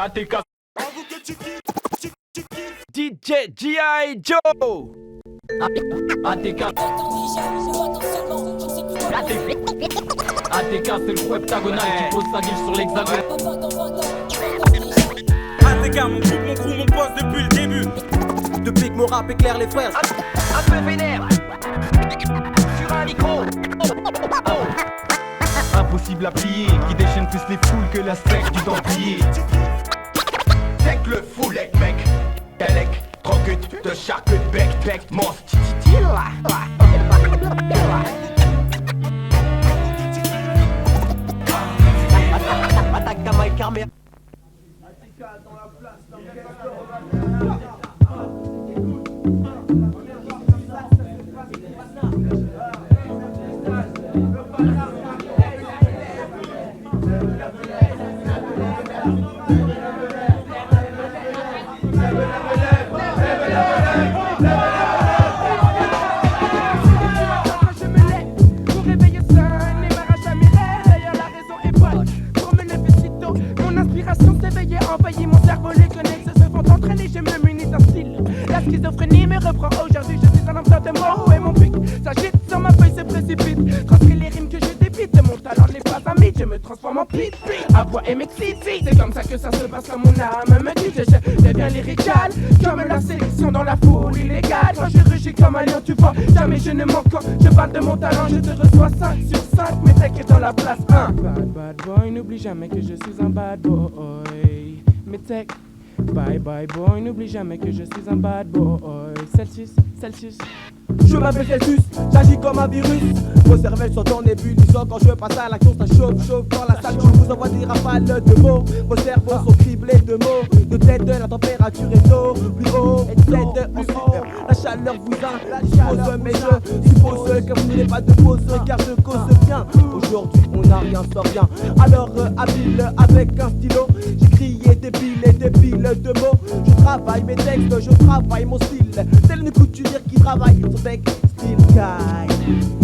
ATK. DJ G.I. Joe. ATK. ATK c'est le coup heptagonal qui pose sa gueule sur l'hexagone. ATK mon groupe, mon crew, mon poste depuis le début. Depuis que mon rap éclaire les frères. Un peu vénère sur un micro. Impossible à plier, qui déchaîne plus les foules que la secte du Templier. Tech le foulec mec. Galec, trocut de charcute bec. Bec, mon style. Attaque d'un mic armé. Envahit mon cerveau, les connexes se font entraîner, je me munis d'un style. La schizophrénie me reprend aujourd'hui, je suis un homme de mots et mon pic s'agite sur ma feuille, se précipite. Transcrit les rimes que je débite, mon talent n'est pas un mythe, je me transforme en pit. À bois et m'excite, c'est comme ça que ça se passe quand mon âme me dit, je deviens lyrical. Comme la sélection dans la foule illégale. Quand je rugis comme un lion, tu vois, jamais je ne manque quand je parle de mon talent, je te reçois 5 sur 5, mais t'inquiète dans la place 1. Bad boy, n'oublie jamais que je suis un bad boy. Mais tech, bye bye boy, n'oublie jamais que je suis un bad boy. Celsius. Je m'appelle Celsius, j'agis comme un virus. Vos cervelles sont en ébullition. Quand je passe à l'action, ça chauffe dans la salle. Je vous envoie des rafales de mots. Vos cerveaux sont criblés de mots. De tête, la température est au plus haut. Et de tête, ensuite, la chaleur vous impose. Mais je suppose que vous n'avez pas de pause, car je cause bien. Aujourd'hui, on n'a rien sans rien. Alors, habile avec un stylo, j'écris des piles de mots. Je travaille mes textes, je travaille mon style. Tel une couturière qui travaille son texte, style guy.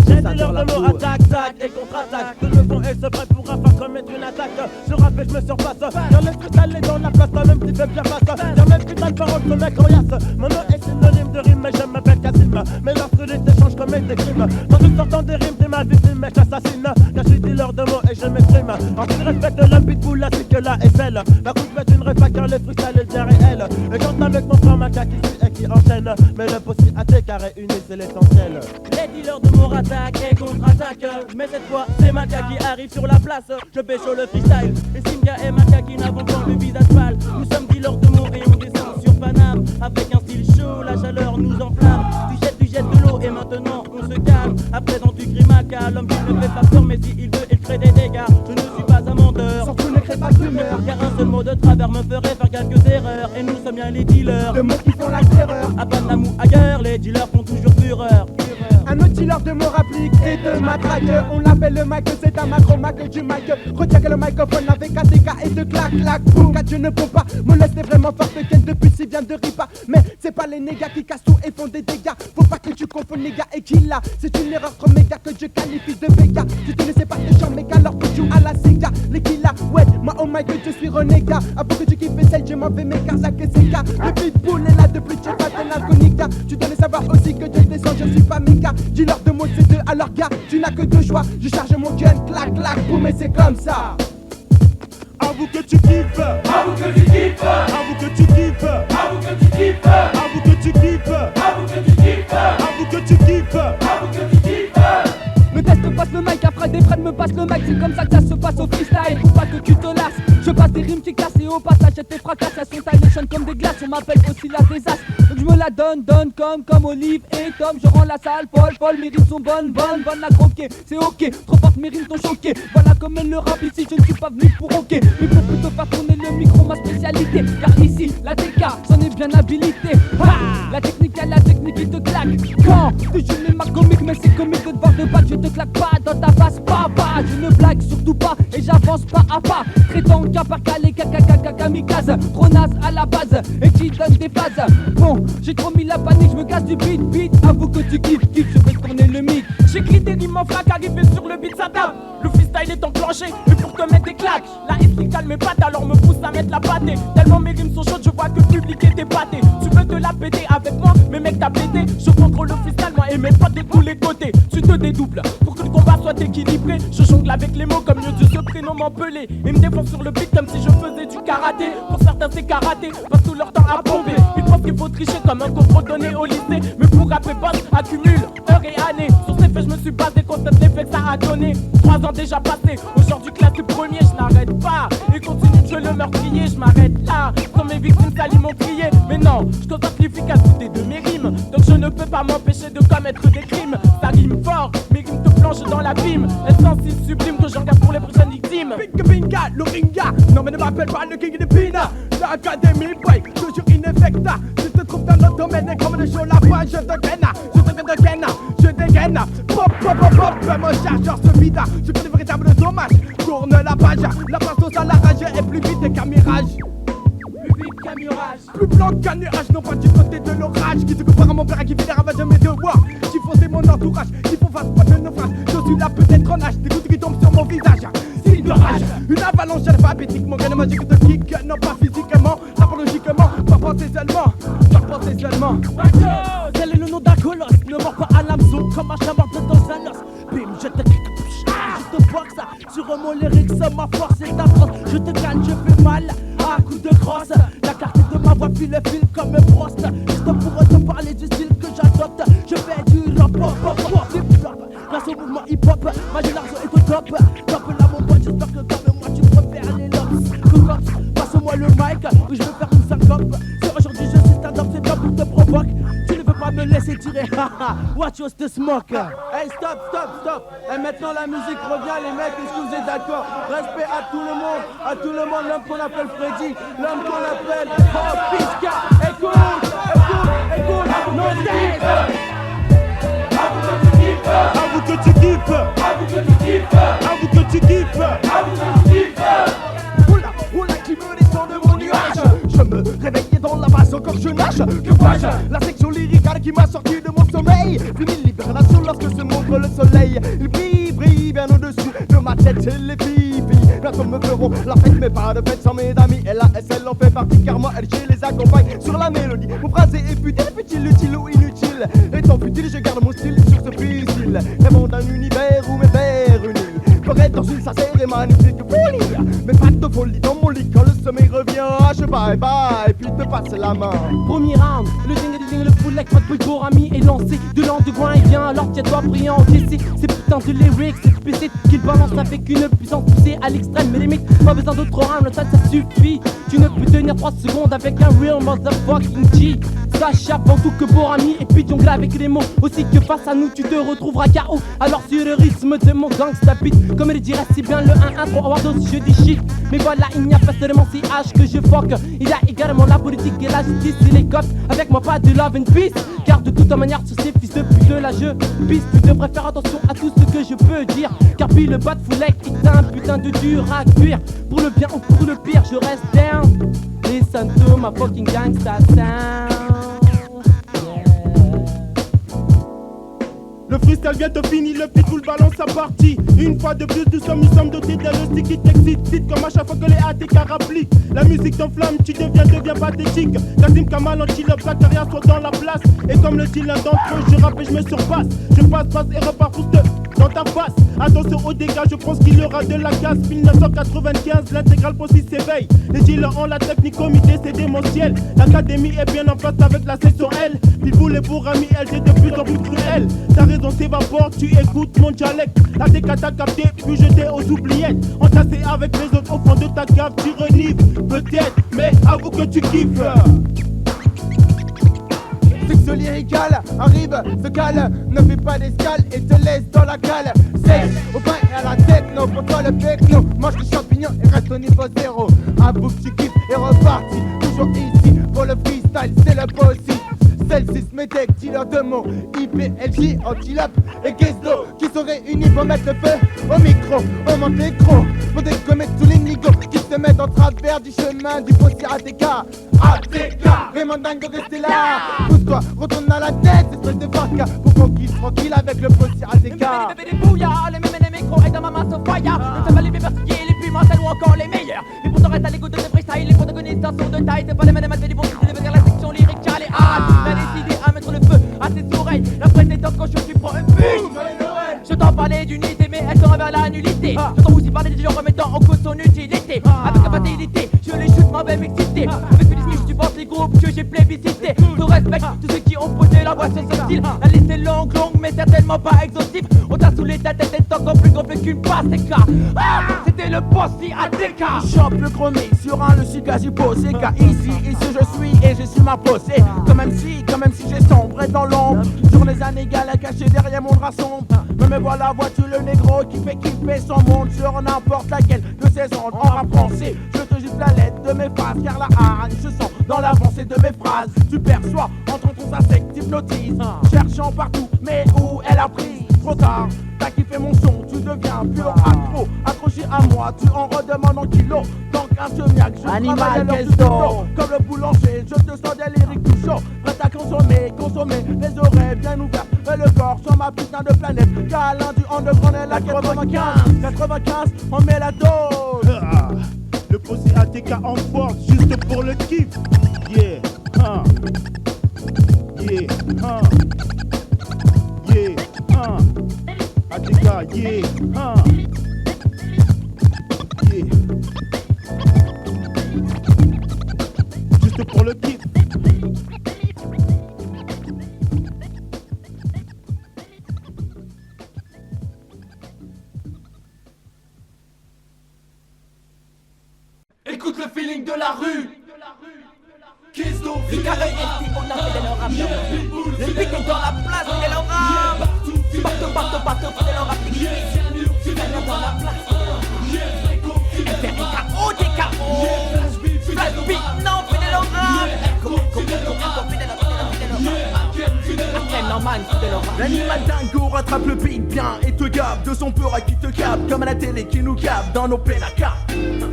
J'ai des leurs de mots, attaque, tac et contre-attaque. Tout le fond et se prête pour un face commettre une attaque. Je rappelle, je me surpasse. Dans le cristal et dans la place, même si fait bien face. Y'a même putain de paroles, ce mec coriace. Mon nom est synonyme de rime, mais je m'appelle Cassim. Mais lorsque les échanges commettent des crimes, dans une sortant des rimes, t'es ma victime, mais j'assassine. Car je suis dealer de mots et je m'exprime. En qui respecte l'homme pitbull, ainsi que la SL. Ma couche met une repas car le freestyle est bien réel. Et j'entends avec mon frère Maca qui suit et qui enchaîne. Mais le possible à tes carrés unis, c'est l'essentiel. Les dealers de mots attaquent et contre-attaquent. Mais cette fois, c'est Maca qui arrive sur la place. Je pécho le freestyle. Et Simga et Maca qui n'avons pas le visage pâle. Nous sommes dealers de mots et on descend sur Paname. Avec un style chaud, la chaleur nous enflamme. Tu jettes de l'eau et maintenant on se calme. À présent tu cries Maca, l'homme qui ne fait pas peur. Mais s'il veut, il crée des dégâts. Je ne suis pas un menteur. Surtout ne crée pas de rumeur. Car un seul mot de travers me ferait faire quelques erreurs. Et nous sommes bien les dealers de mots qui font la terreur. À Paname ou ailleurs, les dealers font toujours fureur. Un autre dealer de mots rapplique et de matraque. On l'appelle le mic, c'est un macro mac du mic. Retiens que le microphone avec ATK et de clac clac boum. Car je ne peux pas me laisser vraiment forte qu'elle depuis si vient de Ripa. Mais c'est pas les négas qui cassent tout et font des dégâts. Faut pas que tu confondes négas et Killa. C'est une erreur trop méga que je qualifie de Vega. Si tu ne sais pas te chant méga alors que tu joues à la Sega. Les Killa, ouais, moi oh my god je suis renégat. Avant que tu kiffes celle, je m'en vais méga, ça que c'est cas. Le pitbull est là depuis tu pas ton alcoolica. Tu dois le savoir aussi que je descends, je suis pas méga. Dis-leur de mots c'est deux, alors gars, tu n'as que deux choix. Je charge mon gun, clac clac, boum et c'est comme ça. Avoue que tu kiffes, Avoue que tu kiffes, avoue que tu kiffes, avoue que tu kiffes, avoue que tu kiffes, avoue que tu kiffes, avoue que tu kiffes, avoue que tu kiffes. Me teste passe le mic, après des frères me passe le mic. C'est comme ça que ça se passe au freestyle. Faut pas que tu te lasses. Je passe des rimes qui cassent et au passage tes fracasses. Elles sont taillées comme des glaces. On m'appelle aussi la désastre. Donc je me la donne comme Olive et Tom. Je rends la salle folle. Mes rimes sont bonnes à croquer. C'est ok, trop forte mes rimes t'ont choqué. Voilà comme elle le rap ici. Je ne suis pas venu pour rocker, mais pour plutôt faire tourner le micro, ma spécialité. Car ici, la TK, j'en ai bien habilité. La technique, y'a la technique qui te claque. Quand tu joues ma comique, mais c'est comique de devoir de battre. Je te claque pas dans ta face, papa. Je ne blague surtout pas et j'avance pas à pas. Traitant cas par cas les kamikaze. Trop naze à la base et qui donne des phases. Bon, j'ai trop mis la panique, je me casse du beat. Avoue que tu kiffes, je fais tourner le mic. J'écris des rimes en flaque, arrivé sur le beat, ça tape. Le freestyle freestyle est enclenché. Et pour te mettre des claques, la haine qui calme mes pattes, alors me pousse à mettre la pâtée. Tellement mes rimes sont chaudes, je vois que le public est épaté. Tu veux te la péter avec moi, mais mec t'as pété. Je contrôle le freestyle, moi et mes potes de tous les côtés. Tu te dédoubles pour que le combat soit équilibré. Je jongle avec les mots comme mieux Dieu se prénomme Pelé. Et me défonce sur le beat comme si je faisais du karaté. Pour certains c'est karaté, passe tout leur temps à bomber. Ils pensent qu'il faut tricher comme un contrôle donné au lycée. Mais pour rapper boss, accumule heures et années. Sur ces faits je me suis basé, constate l'effet que ça a donné. 3 ans déjà passés, aujourd'hui classé premier, je n'arrête pas. Et continue de jouer le meurtrier, je m'arrête là. Sans mes victimes salis m'ont crié. Mais non, je constate l'efficacité de mes rimes. Donc je ne peux pas m'empêcher de commettre des crimes. Ça rime fort, mes rimes te plongent dans l'abîme. Elles sont si sublimes que j'en garde pour les prochaines victimes. Binga, le ringa, non mais ne m'appelle pas le king des pina. L'académie boy, toujours ineffecta. Je te trouve dans notre domaine et comme le show la voix, je te gaine, je dégaine. Pop, pop, pop, pop, mon chargeur se vide. Je fais des véritables dommages, tourne la page. La passion à la rage est plus vite qu'un mirage. Plus vite qu'un mirage, plus blanc qu'un nuage, non pas du côté de l'orage. Qui se compare à mon père qui fait des ravages de mes devoirs. Qui font mon entourage, qui font face pas de naufrage. Je suis là peut-être en âge, des gouttes qui tombent sur mon visage. Signe de rage, une avalanche alphabétique. Mon gain magique de kick, non pas physiquement, apologiquement, pas penser seulement, pas penser seulement. Quel est le nom d'un colosse? Ne mord pas à l'hameçon comme un chat mort dans un os. Bim, je te kick, je te boxe. Sur mon lyrics, ma force est atroce. Je te gagne, je fais mal à coups de crosse. La clarté de ma voix file le fil comme un frost. Juste pour te parler du style que j'adopte. Je fais du rap, pop, pop, pop, hip-hop. Grâce au mouvement hip-hop, ma génération est au top. Top là mon pote, j'espère que comme moi tu préfères les lobs. Cocotte, passe-moi le mic, ou je vais faire une syncope. Si aujourd'hui je suis stand-up, c'est bien pour te provoquer. Tu ne veux pas me laisser tirer, haha, watch us the smoke. Hey stop, stop, stop. Et maintenant la musique revient les mecs, est-ce que vous êtes d'accord? Respect à tout le monde, l'homme qu'on appelle Freddy, l'homme qu'on appelle Pisca. Écoute, non cesse. Avoue que tu kiffes, avoue que tu kiffes, avoue que tu kiffes, avoue que tu kiffes. Oula qui me descend de mon nuage. Je me réveillais dans la base encore je nage. Que vois-je? La section lyricale qui m'a sorti de mon sommeil. Fini l'hibernation lorsque se montre le soleil. Il brille bien au-dessus de ma tête et les filles. Bientôt me feront la fête mais pas de fête sans mes amis. Et la SL en fait partie car moi elle je les accompagne sur la mélodie. Mon phrasé est futile, utile ou inutile. Étant futile je garde mon style sur ce fusil. Rêvons d'un univers où mes pères unis feraient dans une sincère et magnifique folie. Mais pas de folie dans mon lit quand le sommeil revient. Je bye bye puis te passe la main. Premier round, le ding, le full like, pas de bruit pour ami est lancé. De l'an de groin et bien alors tiens-toi brillant encaissé. Ces putains de lyrics, explicite qu'il balance avec une puissance poussée à l'extrême. Mais les mecs, pas besoin d'autres rounds, ça suffit. Tu ne peux tenir 3 secondes avec un real motherfucking G. Sache avant tout que pour ami et puis jongle avec les mots. Aussi que face à nous tu te retrouveras KO. Alors sur le rythme de mon gangsta beat, comme il dirait si bien le 1-1 pour avoir dose je dis shit. Mais voilà il n'y a pas seulement si H que je fuck. Il y a également la politique et la justice et les cops. Avec moi pas de love and peace. Car de toute manière sur ces fils de pute là je pisse. Tu devrais faire attention à tout ce que je peux dire. Car puis le bas de foulec est un putain de dur à cuire. Pour le bien ou pour le pire je reste down. Listen to my fucking gangsta sound. Le freestyle bientôt fini, le pitbull balance sa partie. Une fois de plus, nous sommes dotés d'un style qui t'excite. Comme à chaque fois que les ATK rappliquent. La musique t'enflamme, tu deviens pathétique. Kasim Kamal antilope, sa carrière soit dans la place. Et comme le dit l'un d'entre eux, je rappe et je me surpasse. Je passe et repars pour te dans ta face. Attention aux dégâts, je pense qu'il y aura de la casse. 1995, l'intégrale aussi s'éveille. Les dealers ont la technique comme idée, c'est démentiel. L'académie est bien en place avec la section L. Pitbull et pour ami, elle est de plus en plus cruelle. Ta raison s'évapore, tu écoutes mon dialecte. La DK t'a capté, puis jeté aux oubliettes. Entassé avec les autres au fond de ta cave, tu renives. Peut-être, mais avoue que tu kiffes. Sexe lyrical, arrive, se cale, ne fais pas d'escale et te laisse dans la cale. Sèche, au pain et à la techno, pour toi le techno. Mange les champignons et reste au niveau zéro. Avoue que tu kiffes et reparti, toujours ici. Pour le freestyle, c'est le bossy. Celle-ci se mettait dealer de mots, IPLJ, Antilope et Guesdo qui sont réunis pour mettre le feu au micro, au monte l'écran. Pour des comètes sous les nigos qui se mettent en travers du chemin du fossé ATK. ATK, vraiment dingue de rester là. Pousse-toi, retourne à la tête, espèce de vaca. Pour qu'on kiffe tranquille avec le petit ATK. Bébé des bouillards, les mêmes micros et dans ma main sur fire. Ne sais pas les vertiers, les plus mentales ou encore les meilleurs. Et pour t'arrêter à l'écoute de tes freestyle, les protagonistes en sont de taille. C'est pas les mêmes du bon style, de la section lyrique, Charlie Hart. Mais décidé à mettre le feu à ses oreilles. La presse est top quand je prends une bûche. Je t'en parlais d'unité, mais elle se révèle la nullité. Je t'en aussi parler des gens remettant en cause son utilité. Avec la facilité, je les chute ma même excité. Avec Philippe Smith, tu penses les groupes que j'ai plébiscité. Je respecte tous ceux qui ont posé la voix sur ce style. La liste est longue, mais certainement pas exhaustive. On t'a saoulé ta tête est encore plus complet qu'une passe d'éclat. C'était le boss ATK. Chope le chromé sur un le si quasi posé. Car ici je suis et j'ai su m'imposer. Quand même si j'ai sombré dans l'ombre. Sur les années gales cachées derrière mon drap sombre. Mais voilà, vois-tu le négro qui fait kiffer son monde sur n'importe laquelle de ses ondes. En rap français, je te gifle la lettre de mes phrases. Car la hargne se sent dans l'avancée de mes phrases. Tu perçois, entre ton insecte hypnotise. Cherchant partout, mais où elle a pris. Trop tard, t'as kiffé mon son, tu deviens pur accro. Accroché à moi, tu en redemandes en kilos. Donc insomniaque, je travaille à l'heure du dodo. Comme le boulanger, je te sens des lyriques tout chaud. Prêt à consommer, les oreilles bien ouvertes. Et le corps sur ma putain de planète. Câlin du underground et la 95, on met la dose. Le posé ATK en force, juste pour le kiff. Yeah, yeah, yeah, ATK, yeah, yeah. Juste pour le kiff. Écoute le feeling de la rue. Kisto, Le carré est dit, on a fait de leur rap. Le pic est dans la place, fidèle au rap. Partout, fidèle au rap. Fidèle dans la place. FR est KO, des KO. Flash beat, non, fidèle au rap. Echo, fidèle au rap. Norman, fidèle au rap. L'animal dingo rattrape le beat bien et te gabe de son peur à qui te capte. Comme à la télé qui nous capte dans nos peines à cap.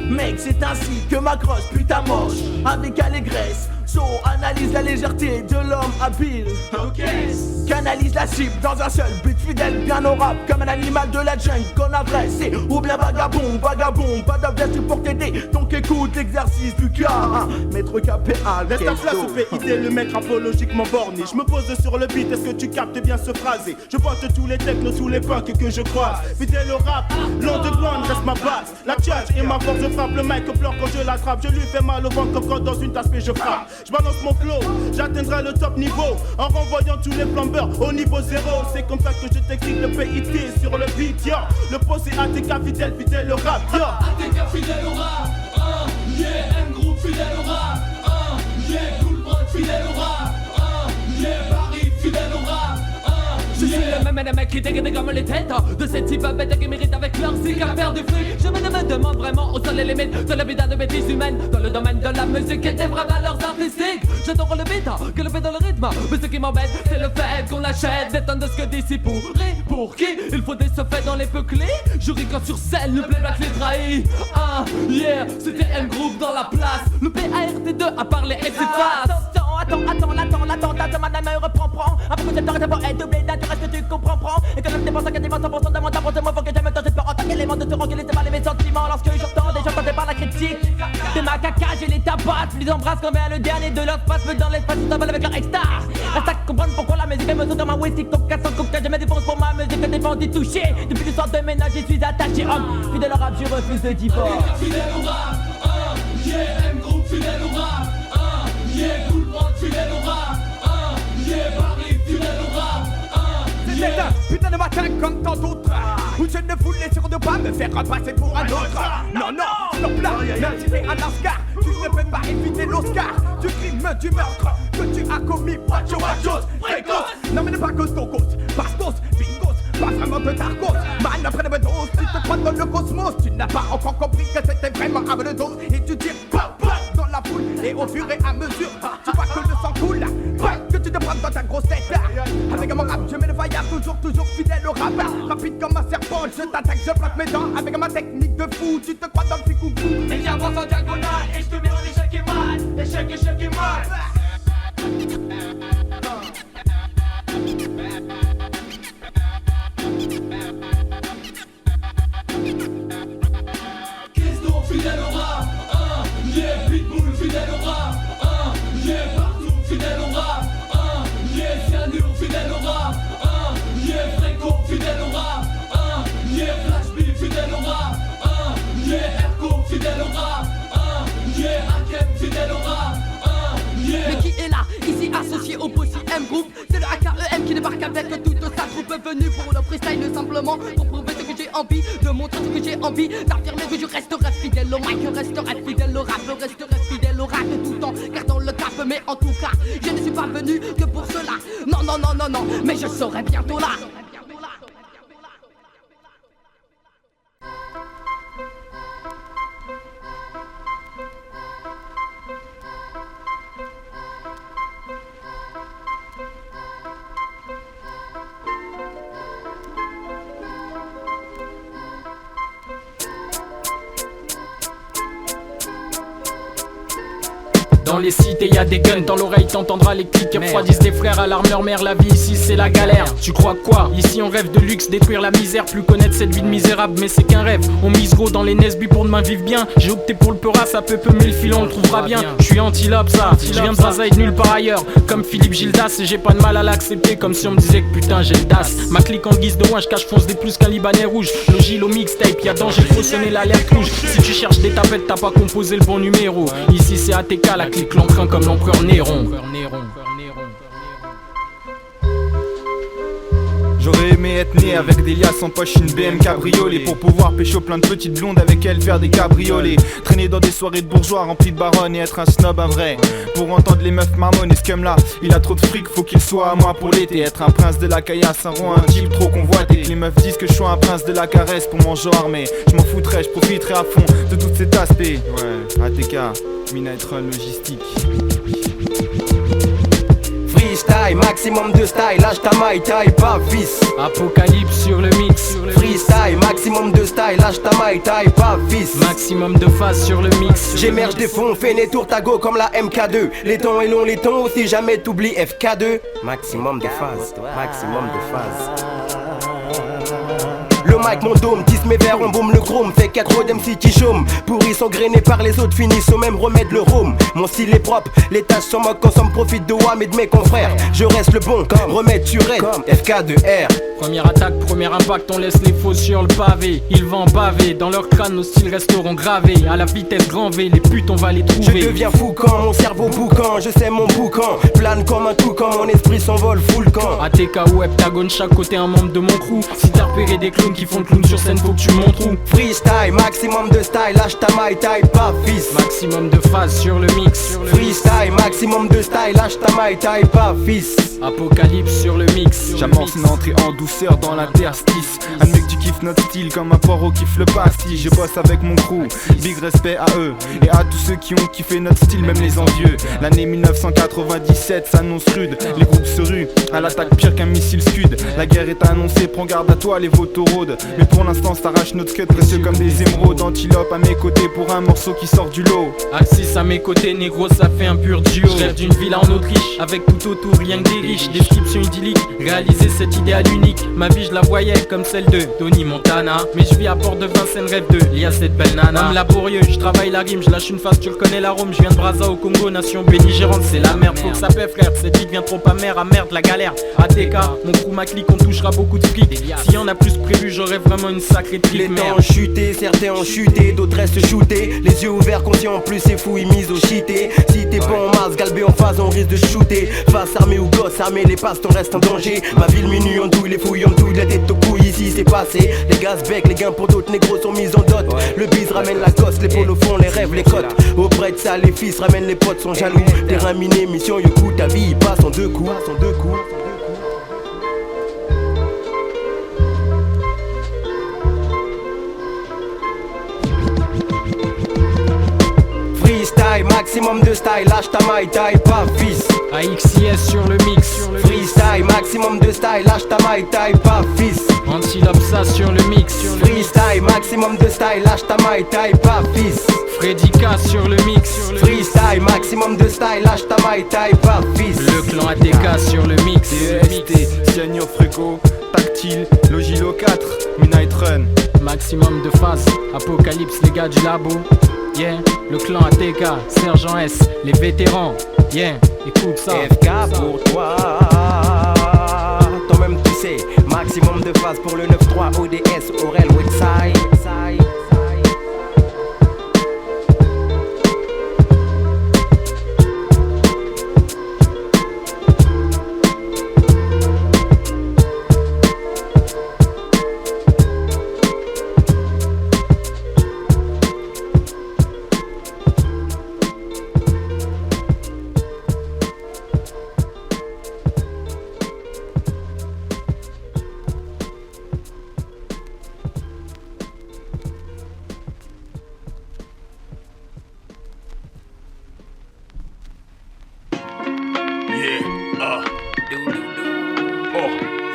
Mec, c'est ainsi que ma crosse putain moche avec allégresse. So analyse la légèreté de l'homme habile. Canalise la cible dans un seul but fidèle bien au rap. Comme un animal de la jungle qu'on a dressé. Ou bien vagabond, pas d'objet pour t'aider. Donc écoute l'exercice du cas. Maître KPA, Reste en place au PID, le mec rapologiquement borné. Je me pose sur le beat, est-ce que tu captes bien ce phrasé? Je vote tous les technos, tous les punks que je croise. Fidèle au rap, l'underground reste ma base. La charge et ma force, je frappe le mec au plan quand je l'attrape. Je lui fais mal au ventre comme quand dans une tasse mais je frappe. Je balance mon flow, j'atteindrai le top niveau en renvoyant tous les flambeurs au niveau 0. C'est comme ça que je t'explique le PIT sur le beat, yo. Le poste c'est ATK fidèle au rap, yo. ATK fidèle au rap. Yeah, M groupe fidèle au rap. Yeah, Cool Prod fidèle au rap. Yeah, Paris fidèle au rap. Je suis le même mec qui dégaine comme les têtes de cette type bête qui mérite avec leur zig à faire du fric. Je me demande vraiment où sont les limites de la vida de bêtises humaines dans le domaine de la musique et des vraies valeurs artistiques. J'adore le beat, que le fait dans le rythme. Mais ce qui m'embête, c'est le fait qu'on achète des tonnes de ce que d'ici pour qui il faut des faits dans les peu clés. Je ris quand sur scène, le playback les trahit. Yeah, c'était un groupe dans la place. Le PART2 a parlé et s'efface. Attends, madame, reprends. Un peu que cette heure est doublée d'un reste que tu comprends, prends. Et que l'homme dépense quasiment 100% de mon temps pour te faut que j'aime tant j'espère en tant qu'élément de te rendre laisser parler mes sentiments. Lorsque j'entends des gens tentés par la critique de ma caca, j'ai les tabacs, je les embrasse comme le dernier de leur face. Me dans l'espace, ils s'envolent avec leur extase. Reste à comprendre pourquoi la musique me saute dans ma whisky. Comme casse en coupe, que je me défonce pour ma musique. Que défense d'y toucher. Depuis le soir de ménage, j'y suis attaché. Homme, fidèle au rap, je refuse de divorce. Fidèle au rap. Yeah, M groupe fidèle au rap. Yeah, Cool Prod fidèle au rap. Yeah, Paris fidèle au rap. C'est un putain de matin comme tant d'autres où je ne voulais surtout pas me faire passer pour un autre. Non, stop là, même si t'es un Oscar, tu ne peux pas éviter l'Oscar du crime, du meurtre que tu as commis. Wachos, précoce. Non mais ne pas cause ton cause, bastos, bingos, pas vraiment de tarcos. Man, après de dose, tu te crois dans le cosmos. Tu n'as pas encore compris que c'était vraiment à de dose. Et tu dis pop dans la foule. Et au fur et à mesure, tu vois que le sang coule. Que tu te prends dans ta grosse tête. Avec mon rap, je mets le vaillard, toujours fidèle au rap. Rapide comme un serpent, je t'attaque, je plaque mes dents. Avec ma technique de fou, tu te crois dans le ficoucou. Et j'avance en diagonale et je te mets en échec et mal. Échec et mal. M Group, c'est le AKEM qui débarque avec toute sa troupe venue pour le freestyle simplement pour prouver ce que j'ai envie de montrer ce que j'ai envie d'affirmer que je resterai fidèle au mic, resterai fidèle au rap, resterai fidèle au rap tout en gardant le cap. Mais en tout cas, je ne suis pas venu que pour cela. Non, non, non, non, non, mais je serai bientôt là. Dans les cités y'a des guns, dans l'oreille t'entendras les clics qui refroidissent des frères à l'armure mère. La vie ici c'est la galère. Tu crois quoi? Ici on rêve de luxe, détruire la misère, plus connaître cette vie de misérable, mais c'est qu'un rêve. On mise gros dans les Nesby pour demain vivre bien. J'ai opté pour le Peura, ça peut mais le filon on le trouvera bien. Je suis antilope ça, je viens de Zaza et de nulle part ailleurs. Comme Philippe Gildas et j'ai pas de mal à l'accepter, comme si on me disait que putain j'ai le DAS. Ma clique en guise de ouin, je cache fonce des plus qu'un Libanais rouge. Logil au mixtape, y'a danger, faut sonner l'alerte rouge. Si tu cherches des tapettes, t'as pas composé le bon numéro. Ici c'est ATK, la clique l'emprunt comme l'empereur Néron. J'aurais aimé être né avec des liasses en poche, une BM cabriolet, pour pouvoir pécho plein de petites blondes avec elles, faire des cabriolets, traîner dans des soirées de bourgeois remplies de baronnes et être un snob, un vrai. Pour entendre les meufs marmonnes et ce cum là, il a trop de fric, faut qu'il soit à moi pour l'été. Être un prince de la caillasse, un roi, un type trop convoité. Les meufs disent que je suis un prince de la caresse pour mon genre, mais je m'en foutrais, je profiterai à fond de tout cet aspect. Ouais, ATK, Midnight Run logistique. Freestyle, maximum de style, lâche ta maille, taille pas fils. Apocalypse sur le mix. Freestyle, maximum de style, lâche ta maille, taille pas fils. Maximum de phase sur le mix. J'émerge des fonds, fais des tours tago comme la MK2. Les temps est long, les temps aussi, jamais t'oublies FK2. Maximum de phase, maximum de phase. Le mic, mon dôme, tisse mes verres, on boum le chrome. Fait 4 rods MC qui chôment. Pourris sont grainés par les autres, finissent au même remède le rhum. Mon style est propre, les tâches sont moques, consomme, profite de WAM et de mes confrères. Je reste le bon, remède sur aide, FK2R. Première attaque, premier impact, on laisse les faux sur le pavé. Ils vont baver, dans leur crâne nos styles resteront gravés. À la vitesse grand V, les putes on va les trouver. Je deviens fou quand mon cerveau boucan, je sais mon boucan. Plane comme un toucan, mon esprit s'envole, full le camp. ATK ou heptagone, chaque côté un membre de mon crew. Si t'as repéré des clowns qui font le clown sur scène, faut que tu montres où. Freestyle, maximum de style, lâche ta maille, taille pas fils. Maximum de phase sur le mix. Freestyle, maximum de style, lâche ta maille, taille pas fils. Apocalypse sur le mix. J'amorce une entrée en douceur dans l'interstice. Admets que tu kiffes notre style comme un poireau kiffe le pastis. Je bosse avec mon crew, big respect à eux et à tous ceux qui ont kiffé notre style, même les envieux. L'année 1997 s'annonce rude, les groupes se ruent à l'attaque pire qu'un missile scud. La guerre est annoncée, prends garde à toi les vautouraudes. Mais pour l'instant s'arrache notre cut précieux comme des émeraudes. Antilope à mes côtés pour un morceau qui sort du lot. Axis à mes côtés, négro ça fait un pur duo. Je rêve d'une villa en Autriche, avec tout autour rien que des riches. Description idyllique, réaliser cet idéal unique. Ma vie je la voyais comme celle de Tony Montana. Mais je vis à Port de Vincennes, rêve de Lia cette belle nana. Homme laborieux, je travaille la rime, je lâche une face, tu reconnais l'arôme. Je viens de Brazza au Congo, nation belligérante, c'est la merde. Faut que ça paie frère, cette vie devient trop amère, à merde la galère. ATK, mon crew, ma clique, on touchera beaucoup de fric. S'il y en a plus prévu, j'aurais vraiment une sacrée trique. Les temps ont chuté, certains ont chuté, d'autres restent shootés. Les yeux ouverts, conscients en plus, c'est fou, ils misent au cheaté. Si t'es pas en masse, galbé en phase, on risque de shooter. Face armée ou gosse armé, les passes, on reste en danger. Ma ville minuit en douille, les fouilles en douille, la tête au cou, ici c'est passé. Les gaz bec, les gains pour d'autres négros sont mis en dot. Le bise ramène la cosse, les polos font les rêves, les cotes. Auprès de ça, les fils ramènent les potes, sont jaloux. Terrain miné, mission, yo coup, ta vie, il passe en deux coups. Freestyle, maximum de style, lâche ta maille, taille pas fils. AXIS sur le mix. Freestyle, maximum de style, lâche ta maille, taille pas fils. Antilope ça sur le mix. Freestyle, maximum de style, lâche ta maille, taille pas fils. Freddy K sur le mix. Freestyle, maximum de style, lâche ta maille, taille pas fils. Le clan ATK sur le mix. DEST, Cyanure Fréco, Tactile, Logilo 4, Midnight Run. Maximum de phase, Apocalypse les gars du labo. Yeah, le clan ATK, Sergent S, les vétérans. Yeah, écoute ça. FK pour toi. Toi-même tu sais, maximum de phase pour le 9-3 ODS, Aurel Website.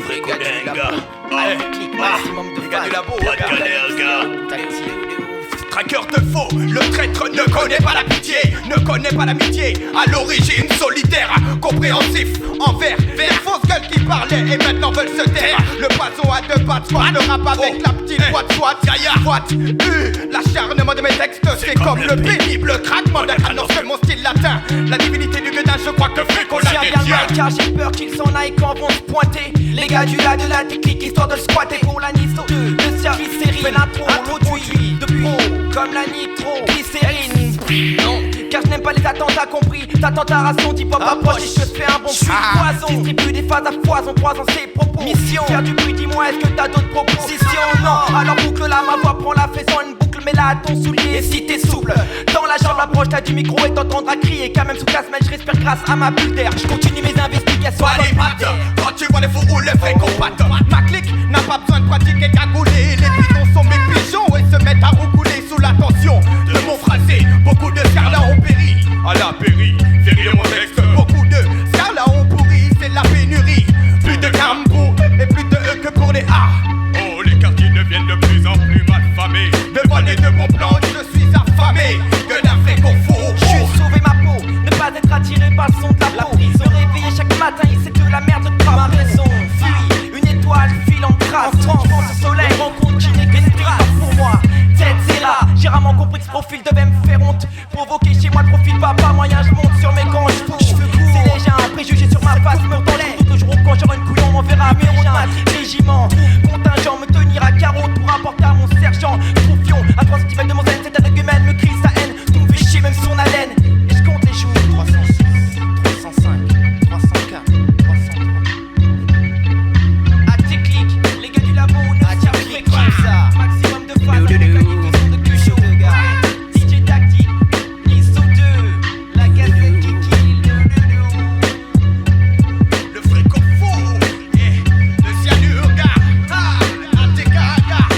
Frécodenga. Les gars du labo, pas de galère, gars. Traqueur de faux, le traître ne connaît pas la pitié, ne connaît pas l'amitié. À l'origine solitaire, compréhensif, envers, vers fausses gueules qui parlaient et maintenant veulent se taire. Le poisson à deux pattes, soit le rap avec la petite boîte, soit l'acharnement de mes textes, c'est comme le pénible craquement d'un crâne de mon style latin. La divinité du gueudin, je crois que fait qu'on la détient. Car j'ai peur qu'ils s'en aillent quand vont se pointer les gars du la de la technique, histoire de le squatter pour la nisso. Le glycérine, fait l'intro, introduit depuis comme la nitro, glycérine. Non, car je n'aime pas les attentats compris. T'attends ta ration, dis pas approche et je te fais un bon puits de poison. Distribue des phases à foison, croisant ses propos. Mission, faire du bruit, dis-moi, est-ce que t'as d'autres propositions? Non, alors boucle là, ma voix prend la faisant une boucle, mets-la à ton soulier. Et si t'es souple, dans la jambe, approche t'as du micro et t'entendras crier. Quand même sous casse, je respire grâce à ma bulle d'air. Je continue mes investigations. Allez, pattes, quand tu vois les fous ou les vrais compates. Ma clique n'a pas besoin de pratiquer cagouler. Les pitons sont mes pigeons et se mettent à roucouler sous la tension de mon phrasé. Beaucoup de scarlats ont péri. À la péri, de mon texte. Beaucoup de scarlats ont pourri, c'est la pénurie. Plus de Cambo et plus de E que pour les A. Oh, les quartiers deviennent de plus en plus malfamés. Devant les deux bons plans, je suis affamé. Que d'un fait qu'on fout. Juste sauver ma peau, ne pas être attiré par le son de la prise. Se réveiller chaque matin et c'est de la merde de pas ma raison. Fuis, une étoile file en trace. Transforme ce soleil, rencontre qui n'est qu'une grâce pour moi. Tête c'est là, j'ai rarement compris que ce profil devait me faire honte. Provoquer chez moi le profil, pas moyen, je monte sur mes gants, je fous. C'est léger, un préjugé sur ma face, me tendait. Tout que je roule quand j'aurai une couillon, on verra mes routes. Régiment, contingent, me tenir à carreau pour apporter à mon sergent. Troufion, à 3 cm de mon zen, c'est un argument, me crie sa haine. Tout me fait chier, même son haleine. Et je compte les jours. 306, 305, 304, 303. À tes clics, les gars du labo, ne tire plus ça. Maximum de phases, avec un niveau son de Cucho. DJ Tactique, ISO 2, la gazette qui kill. Le fréco fou, le cyanure, gars. ATK, gars.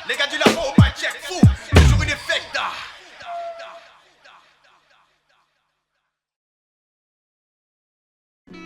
Les gars du labo, ma check fou. Toujours une effecta.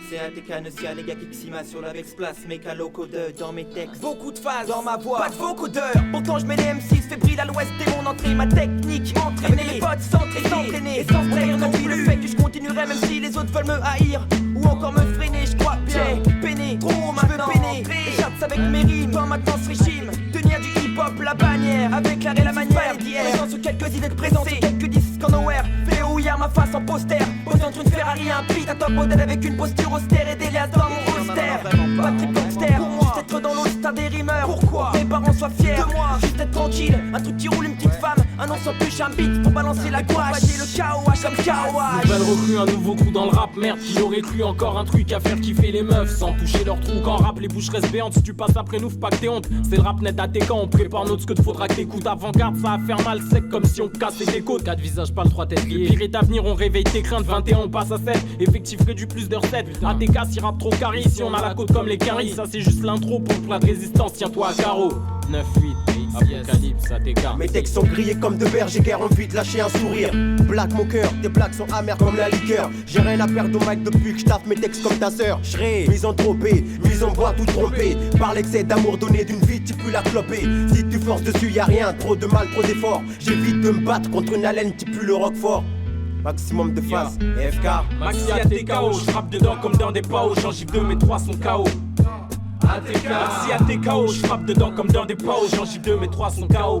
C'est ATK Nocia, les gars qui xima sur la Vexplace, mécalo codeur dans mes textes. Beaucoup de phases dans ma voix, pas de vocodeur. Pourtant je mets les M6 fébriles à l'ouest et mon entrée, ma technique. Entraîner mes potes, s'entraîner et sans trahir non plus le fait que je continuerai même si les autres veulent me haïr ou encore me freiner. Je crois bien peiner, trop maintenant peiner. Échappe avec mes rimes, pas maintenant ce régime. Tenir du hip-hop la bannière, avec l'art et la manière d'hier. Présent sur quelques idées de présence, sur quelques disques en nowhere. VO hier ma face en poster, posé entre une Ferrari et un beat. Un top modèle avec une posture austère et des liasses dans mon roster. Pas de trip gangster, juste être dans l'autre star des rimeurs. Pourquoi mes parents soient fiers de moi, juste être tranquille. Un truc qui roule, une petite femme, un an sans plus, un beat pour balancer la gouache. Et le KOH comme KOH. Nouvelle recrue, un nouveau coup dans le rap. Merde, qui aurait cru encore un truc à faire kiffer les meufs sans toucher leur trou. Quand rap, les bouches restent béantes. Si tu passes après nous, faut pas que t'aies honte. C'est le rap net à tes camps. On prépare notre ce que te faudra que t'écoutes. Avant-garde, ça va faire mal sec comme si on cassait tes côtes. 4 visages, pas le 3 têtes liées. Pire est à venir, on réveille tes craintes. 21, on passe à 7. Effectif réduit plus de recettes. ATK, si rap trop carré. Si on a la côte comme les caries. Ça, c'est juste l'intro pour le plat de résistance. Tiens-toi à carreau. 9-8. Apocalypse, ATK. Mes textes sont grillés comme de verre, j'ai guère envie de lâcher un sourire. Black mon cœur, tes blagues sont amères comme la liqueur. J'ai rien à perdre au mic depuis que je taffe mes textes comme ta sœur. J'serai misanthropé, mise en bois tout trompé. Par l'excès d'amour donné d'une vie, tu peux la cloper. Si tu forces dessus, y'a rien, trop de mal, trop d'efforts. J'évite de me battre contre une haleine qui pue le roquefort. Maximum de face, FK. Maxi ATKO, je frappe dedans comme dans des paos. J'en gifle 2, mes 3 sont KO. Maxi ATKO, je frappe dedans comme dans des paos. J'en gifle 2, mes 3 sont KO.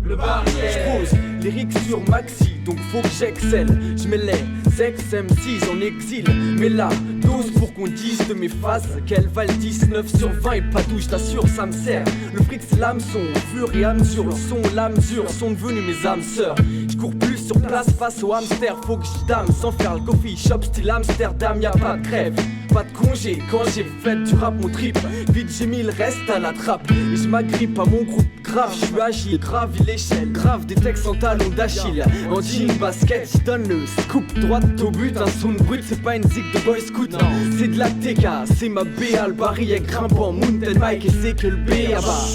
Le barrière. J'pose lyrics sur Maxi, donc faut que j'excelle. J'mets les ex-M6 en exil. Mais là, dose pour qu'on dise de mes phases qu'elles valent 19 sur 20 et pas tout, j't'assure, ça me sert. Le fric c'est l'hameçon, au fur et à mesure. Le son, la mesure sont devenus mes âmes sœurs. J'cours plus sur place face au hamster. Faut que j'dame sans faire le coffee shop style Amsterdam. Y'a pas de crève, pas de congé. Quand j'ai fait du rap mon trip, vite j'ai mis le reste à la trappe. Et je m'agrippe à mon groupe grave, je suis agile, gravi l'échelle, grave des textes en talons d'Achille. En jean basket, j'y donne le scoop, droite au but, un son brut, c'est pas une zig de boy scout. C'est de la TK, c'est ma BA, le baril est grimpant, mountain bike et c'est que le B à bas.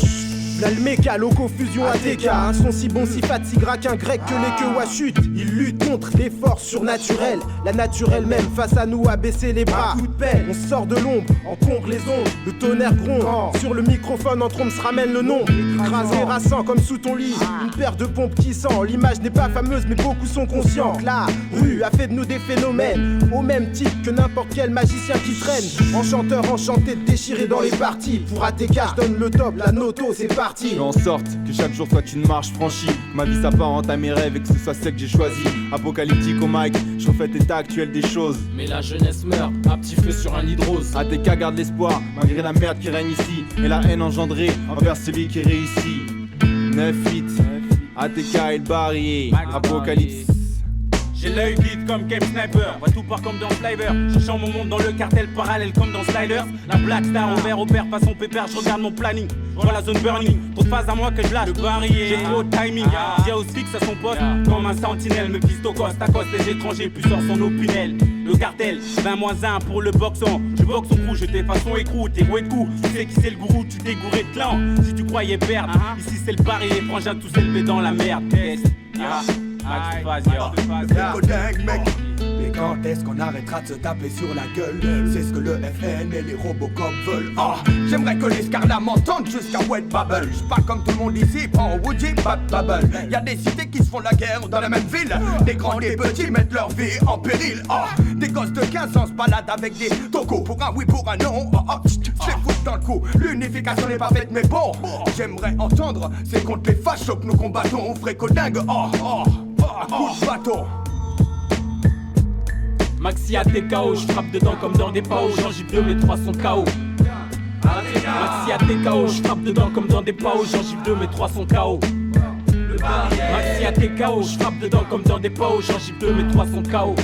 T'as le méca, loco, fusion ATK. Un son si bon, si fat, si gras qu'un grec que les queues à chute. Il lutte contre des forces surnaturelles. La nature elle-même face à nous a baissé les bras. Coup de pelle, on sort de l'ombre, encombre les ondes. Le tonnerre gronde, sur le microphone en trompe se ramène le nom. Écrasé, rassant comme sous ton lit. Une paire de pompes qui sent. L'image n'est pas fameuse mais beaucoup sont conscients. La rue a fait de nous des phénomènes, au même titre que n'importe quel magicien qui traîne. Enchanteur enchanté de déchirer dans les parties. Pour ATK je donne le top, la noto c'est parti. Je fais en sorte que chaque jour soit une marche franchie. Ma vie s'apparente à mes rêves et que ce soit celle que j'ai choisie. Apocalyptique au mic, je refais l'état actuel des choses. Mais la jeunesse meurt, à petit feu sur un lit de rose. ATK garde l'espoir, malgré la merde qui règne ici. Et la haine engendrée envers celui qui réussit. 9-8, ATK et le barrier, Apocalypse. J'ai l'œil vide comme Game Sniper, vois tout part comme dans Flavor. Je chante mon monde dans le cartel parallèle comme dans Sliders. La Black Star en vert opère façon pépère, je regarde mon planning. Je vois la zone burning, trop de phases à moi que je lâche. Le barrier, j'ai trop de timing. Dia au fixe à son poste, comme un sentinelle. Me piste au coste à cause des étrangers, plus sort son opinel. Le cartel, 20-1 pour le boxon. Je boxe au crew, je t'ai façon écrou, t'es roué de coups. Tu sais qui c'est le gourou, tu t'es gouré de clan. Si tu croyais perdre, ici c'est le barrier. Frangin tous élevés dans la merde. Max dingue mec. Mais quand est-ce qu'on arrêtera de se taper sur la gueule? C'est ce que le FN et les Robocop veulent. J'aimerais que les Scarlats m'entendent jusqu'à Wet Bubble. J'suis pas comme tout le monde ici, prends Woody, Bad Bubble. Y'a des cités qui se font la guerre dans la même ville. Des grands, des petits mettent leur vie en péril. Des gosses de 15 ans se baladent avec des tocos. Pour un oui, pour un non. C'est foutre dans le coup. L'unification n'est pas faite, mais bon. J'aimerais entendre, c'est contre les fachos que nous combattons. Fréco dingue, coup de bâton. Maxi ATKO, je frappe dedans comme dans des paos. Jean J2, mes 3 sont KO. Maxi ATKO, je frappe dedans comme dans des paos. Jean J2, mes 3 sont KO. Maxi ATKO, je frappe dedans comme dans des paos. Jean J2, mes 3 sont KO.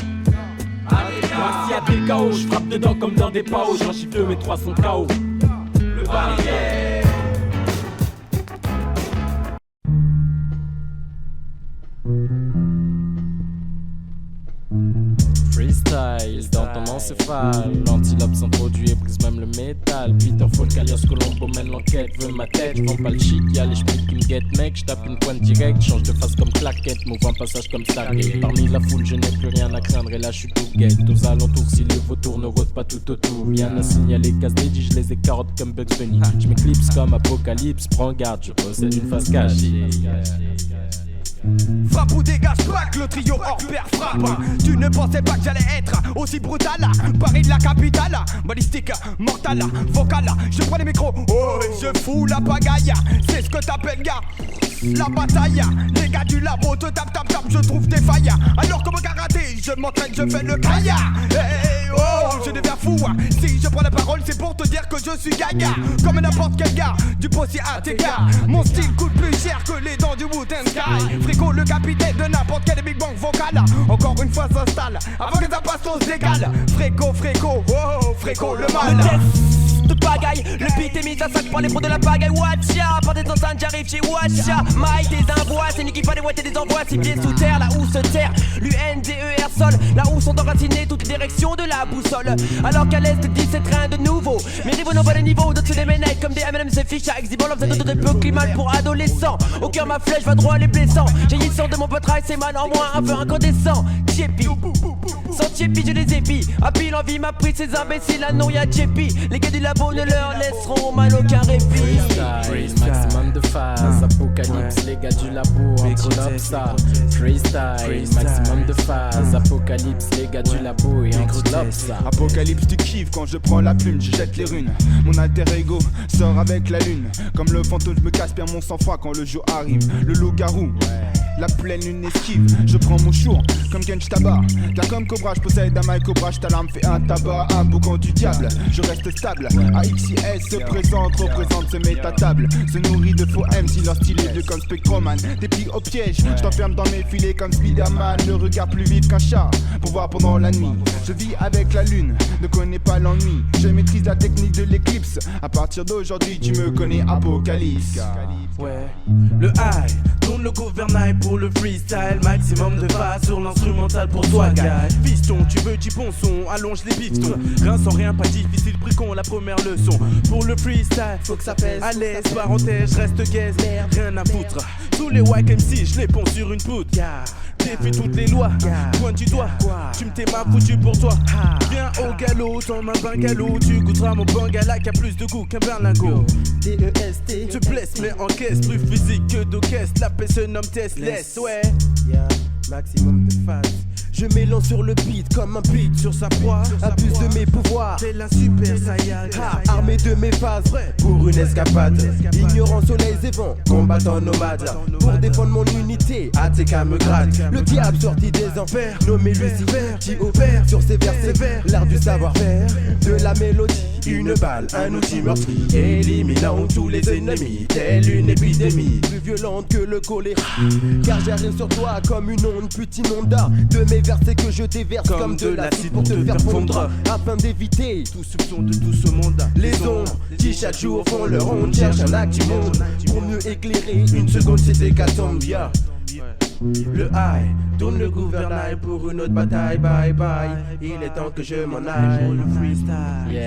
Maxi ATKO, je frappe dedans comme dans des paos. Jean J2, mes 3 sont KO. Le barrière. Freestyle dans ton encéphale. L'antilope s'introduit et brise même le métal. Peter Falk alias Colombo mène l'enquête, veut ma tête. J'vends pas le shit, y'a les schmitts qui me guettent mec. J'tape une pointe directe, change de face comme claquette. M'ouvre un passage comme Stargate. Parmi la foule je n'ai plus rien à craindre et là j'suis tout guette. Aux alentours si le vautour ne rôde pas tout autour. Rien à signaler, casse dédié, je les écarte comme Bugs Bunny. J'm'éclipse comme Apocalypse, prends garde, je possède une face cachée. Frappe ou dégage, plaque, le trio hors pair frappe. Tu ne pensais pas que j'allais être aussi brutal. Paris de la capitale, balistique, mortal, vocal. Je prends les micros, oh, et je fous la pagaille. C'est ce que t'appelles gars, la bataille. Les gars du labo te tape, je trouve des failles. Alors comme karaté, je m'entraîne, je fais le kaya. Hey, oh, je deviens fou. Si je prends la parole, c'est pour te dire que je suis gaga. Comme n'importe quel gars, du postier à tes gars. Mon style coûte plus cher que les dents du Wu-Tang Sky. Fréco, le capitaine de n'importe quel Big Bang vocal. Encore une fois s'installe, avant que ça passe on se décale. Fréco, oh, Fréco, le mal. Le test de pagaille, le beat est mis à sac par les pros de la pagaille. Watcha, par des enceintes j'arrive chez Watcha. Maille des envois, c'est nous qui fallait ouater des envois. 6 pieds sous terre, là où se terre l'UNDER sol. Là où sont enracinés toutes les directions de la boussole. Alors qu'à l'est 17 trains de nouveau. Mes rivaux n'ont pas de niveau, d'autres se déménagent comme des M&M's et fiches à exhibant. L'homme c'est d'autres de peu climat pour adolescents. Au cœur ma flèche va droit à les blessants. Jaillissant de mon poitrail, c'est mal en moi, un peu incandescent. Tchépi, sans Tchépi je les épie. À pile envie m'a pris ces imbéciles, là non y'a Tchépi. Les gars du labo ne leur laisseront mal aucun répit. Maximum de phase, Apocalypse, les gars du labo, antilope ça. Freestyle, maximum de phase, Apocalypse, les gars du labo et antilope ça. Apocalypse tu kiffes quand je prends la plume, je jette les runes. Mon alter ego sort avec la lune. Comme le fantôme je me casse bien mon sang-froid quand le jour arrive. Le loup-garou, la pleine lune esquive. Je prends mon chour comme Kench Tabar. Car comme Cobra je possède un mic Cobra. J'talarme fait un tabac, un boucan du diable. Je reste stable, AXIS se présente, représente, se met à table. Se nourrit de faux M si leur style est vieux comme Spectroman. Des pieds au piège, je t'enferme dans mes filets comme Spiderman. Le regard plus vif qu'un chat, pour voir pendant la nuit. Je vis avec la lune, ne connais pas l'ennui. Je maîtrise la technique de l'éclipse. À partir d'aujourd'hui, tu me connais, Apocalypse. Ouais, le high, tourne le gouvernail pour le freestyle. Maximum de phase sur l'instrumental pour toi, guy. Fiston, tu veux du bon son, allonge les pistons. Rien sans rien, pas difficile, bricon, la première leçon. Pour le freestyle, faut que ça pèse. À l'aise, parenthèse, reste gaze, merde, rien à foutre. Tous les wack MC, je les ponds sur une poutre. Défie toutes les lois, pointe du doigt. Tu me t'es ma foutu pour toi. Viens au galop, dans ma bungalow. Tu goûteras mon bangala qui a plus de goût qu'un berlingot. DEST, te blesse mais encaisse. Plus physique que d'orchestre. La paix se nomme Testless, ouais. Maximum de phase. Je m'élance sur le beat comme un beat sur sa proie. Abuse de mes pouvoirs, t'es la super saiyan. Armé de mes phases, pour une escapade. Ignorant soleil et vent, combattant nomade. Pour défendre mon unité, ATK me gratte. Le diable sorti des enfers, nommé Lucifer, qui opère sur ses versets, l'art du savoir-faire. De la mélodie, une balle, un outil meurtri, éliminant tous les ennemis, telle une épidémie, plus violente que le choléra. Car j'arrive sur toi comme une onde, putain onda. De mes versets que je déverse comme de l'acide pour te faire fondre, afin d'éviter tout soupçon de tout ce monde. Les ombres qui chaque jour font leur ronde, cherchent un acte immonde pour mieux éclairer une seconde, c'est hécatombe. Le high tourne le gouvernail pour une autre bataille, bye bye. Il est temps que je m'en aille pour le freestyle,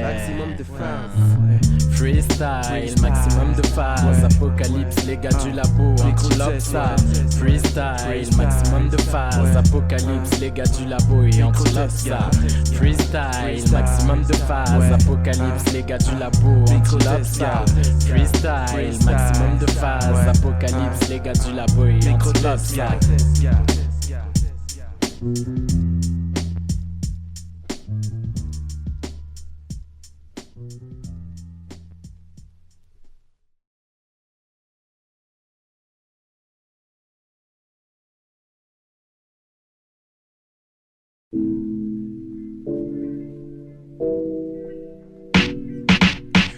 maximum de phase. Freestyle, maximum de phase. Apocalypse, les gars du labo, enveloppe ça. Freestyle, maximum de phase. Apocalypse, les gars du labo et enveloppe ça. Freestyle, maximum de phase. Apocalypse, les gars du labo, enveloppe ça. Freestyle, maximum de phase. Apocalypse, les gars du labo et enveloppe ça.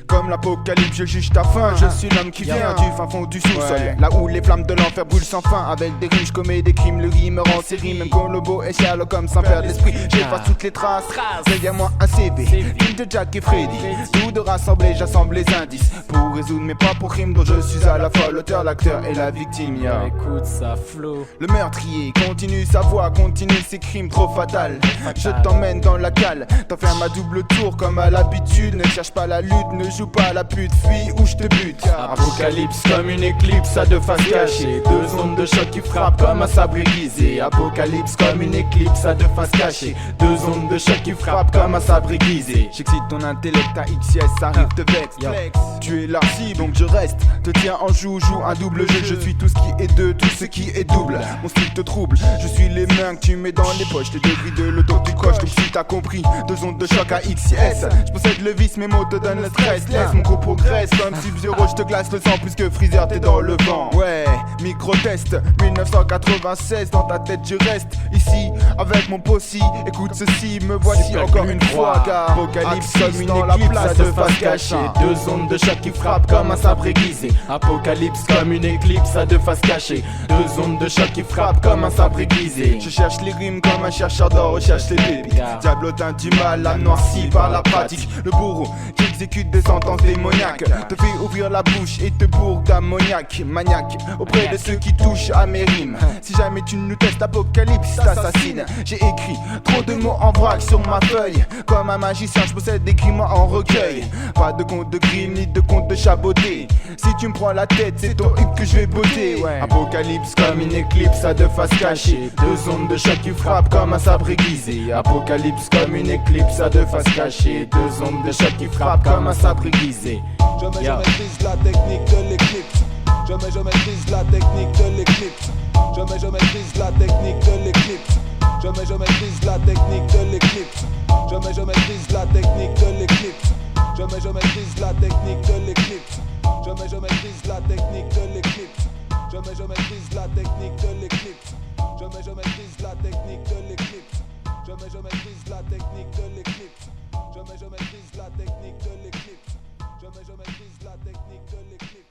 Comme l'apocalypse, je juge ta fin. Je suis l'homme qui vient du fin fond du sous-sol, là où les flammes de l'enfer brûlent sans fin. Avec des rimes, je commets des crimes, le rime rend série. Même Colombo et Sherlock comme sans perdre l'esprit. J'efface toutes les traces, derrière moi un CV digne de Jack et Freddy. Tout de rassembler, j'assemble les indices pour résoudre mes propres crimes dont je suis à la fois l'auteur, l'acteur et la victime. Écoute ça flow. Le meurtrier continue sa voix, continue ses crimes trop fatals. Je t'emmène dans la cale, t'enferme à double tour comme à l'habitude. Ne cherche pas la lutte, ne joue pas la pute, fuis ou je te bute. Apocalypse comme une éclipse à deux faces cachées, deux ondes de choc qui frappent comme un sabre aiguisé. Apocalypse comme une éclipse à deux faces cachées, deux ondes de choc qui frappent comme un sabre aiguisé. J'excite ton intellect à XS, arrive te vexe. Tu es la cible donc je reste, te tiens en joue un double jeu. Je suis tout ce qui est deux, tout ce qui est double. Mon style te trouble, je suis les mains que tu mets dans les poches. Les degrés de l'auto du coche, donc si t'as compris, deux ondes de choc à XS. Je possède le vice, mes mots te donnent le stress. Laisse mon gros progresse comme Sub-Zero, je te glace le sang plus que Freezer, t'es dans le vent. Ouais, micro-test, 1996, dans ta tête je reste ici avec mon possi. Écoute ceci, me voici encore une fois, car Apocalypse comme une éclipse à deux faces cachées, deux ondes de choc qui frappent comme un sabre aiguisé. Apocalypse comme une éclipse à deux faces cachées, deux ondes de choc qui frappent comme un sabre aiguisé. Je cherche les rimes comme un chercheur d'or recherche les pépites. Diablotin du mal, âme noircie par la pratique. Le bourreau qui exécute des sentences démoniaques te fait ouvrir la bouche et te bourre d'ammoniaque. Maniaque auprès de ceux qui touchent à mes rimes. Si jamais tu nous testes, Apocalypse t'assassine. J'ai écrit trop de mots en vrac sur ma feuille. Comme un magicien, je possède des grimoires en recueil. Pas de compte de crime ni de compte de chaboté. Si tu me prends la tête, c'est ton hip que je vais botter. Apocalypse comme une éclipse à deux faces cachées, deux ondes de choc qui frappent comme un sabre aiguisé. Apocalypse comme une éclipse à deux faces cachées, deux ondes de choc qui frappent comme un sabre aiguisé. Je maîtrise la technique de l'éclipse. Je maîtrise la technique de l'éclipse. Je maîtrise la technique de l'éclipse. Je maîtrise la technique de l'éclipse. Je maîtrise la technique de l'éclipse. Je maîtrise la technique de l'éclipse. Je maîtrise la technique de l'éclipse. Je maîtrise la technique de l'éclipse. Je maîtrise la technique de l'éclipse. Je maîtrise la technique de l'éclipse. Je maîtrise la technique de l'éclipse. Je maîtrise la technique de l'éclipse. Je maîtrise la technique de l'éclipse.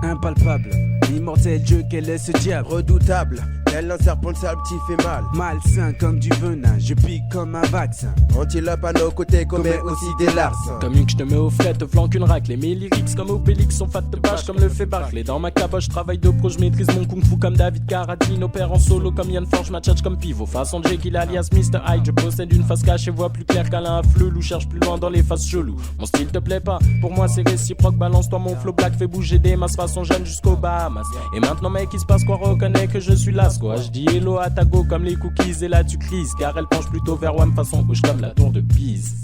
Impalpable, immortel Dieu, quel est ce diable? Redoutable, tel un serpent de sable qui fait mal. Malsain comme du venin, je pique comme un vaccin. Antilope à nos côtés commet aussi des larcins. Comme une que je te mets au frais, te flanque une raclée. Mes lyrics comme Obélix sont fat de page comme le fait Barclay. Dans ma caboche, travaille de pro, je maîtrise mon kung fu comme David Carradine. Opère en solo comme Yann Forge, ma tchatch comme pivot. Façon Jekyll alias Mr. Hyde. Je possède une face cachée, vois plus clair qu'Alain à fleu. Ou cherche plus loin dans les faces cheloues. Mon style te plaît pas, pour moi c'est réciproque. Balance-toi mon flow black, fait bouger des masses façon jeune jusqu'au Bahamas. Et maintenant mec, il se passe quoi? Reconnais que je suis las quoi. Je dis hello à ta go comme les cookies et là tu crises. Car elle penche plutôt vers Wam façon gauche comme la tour de Pise.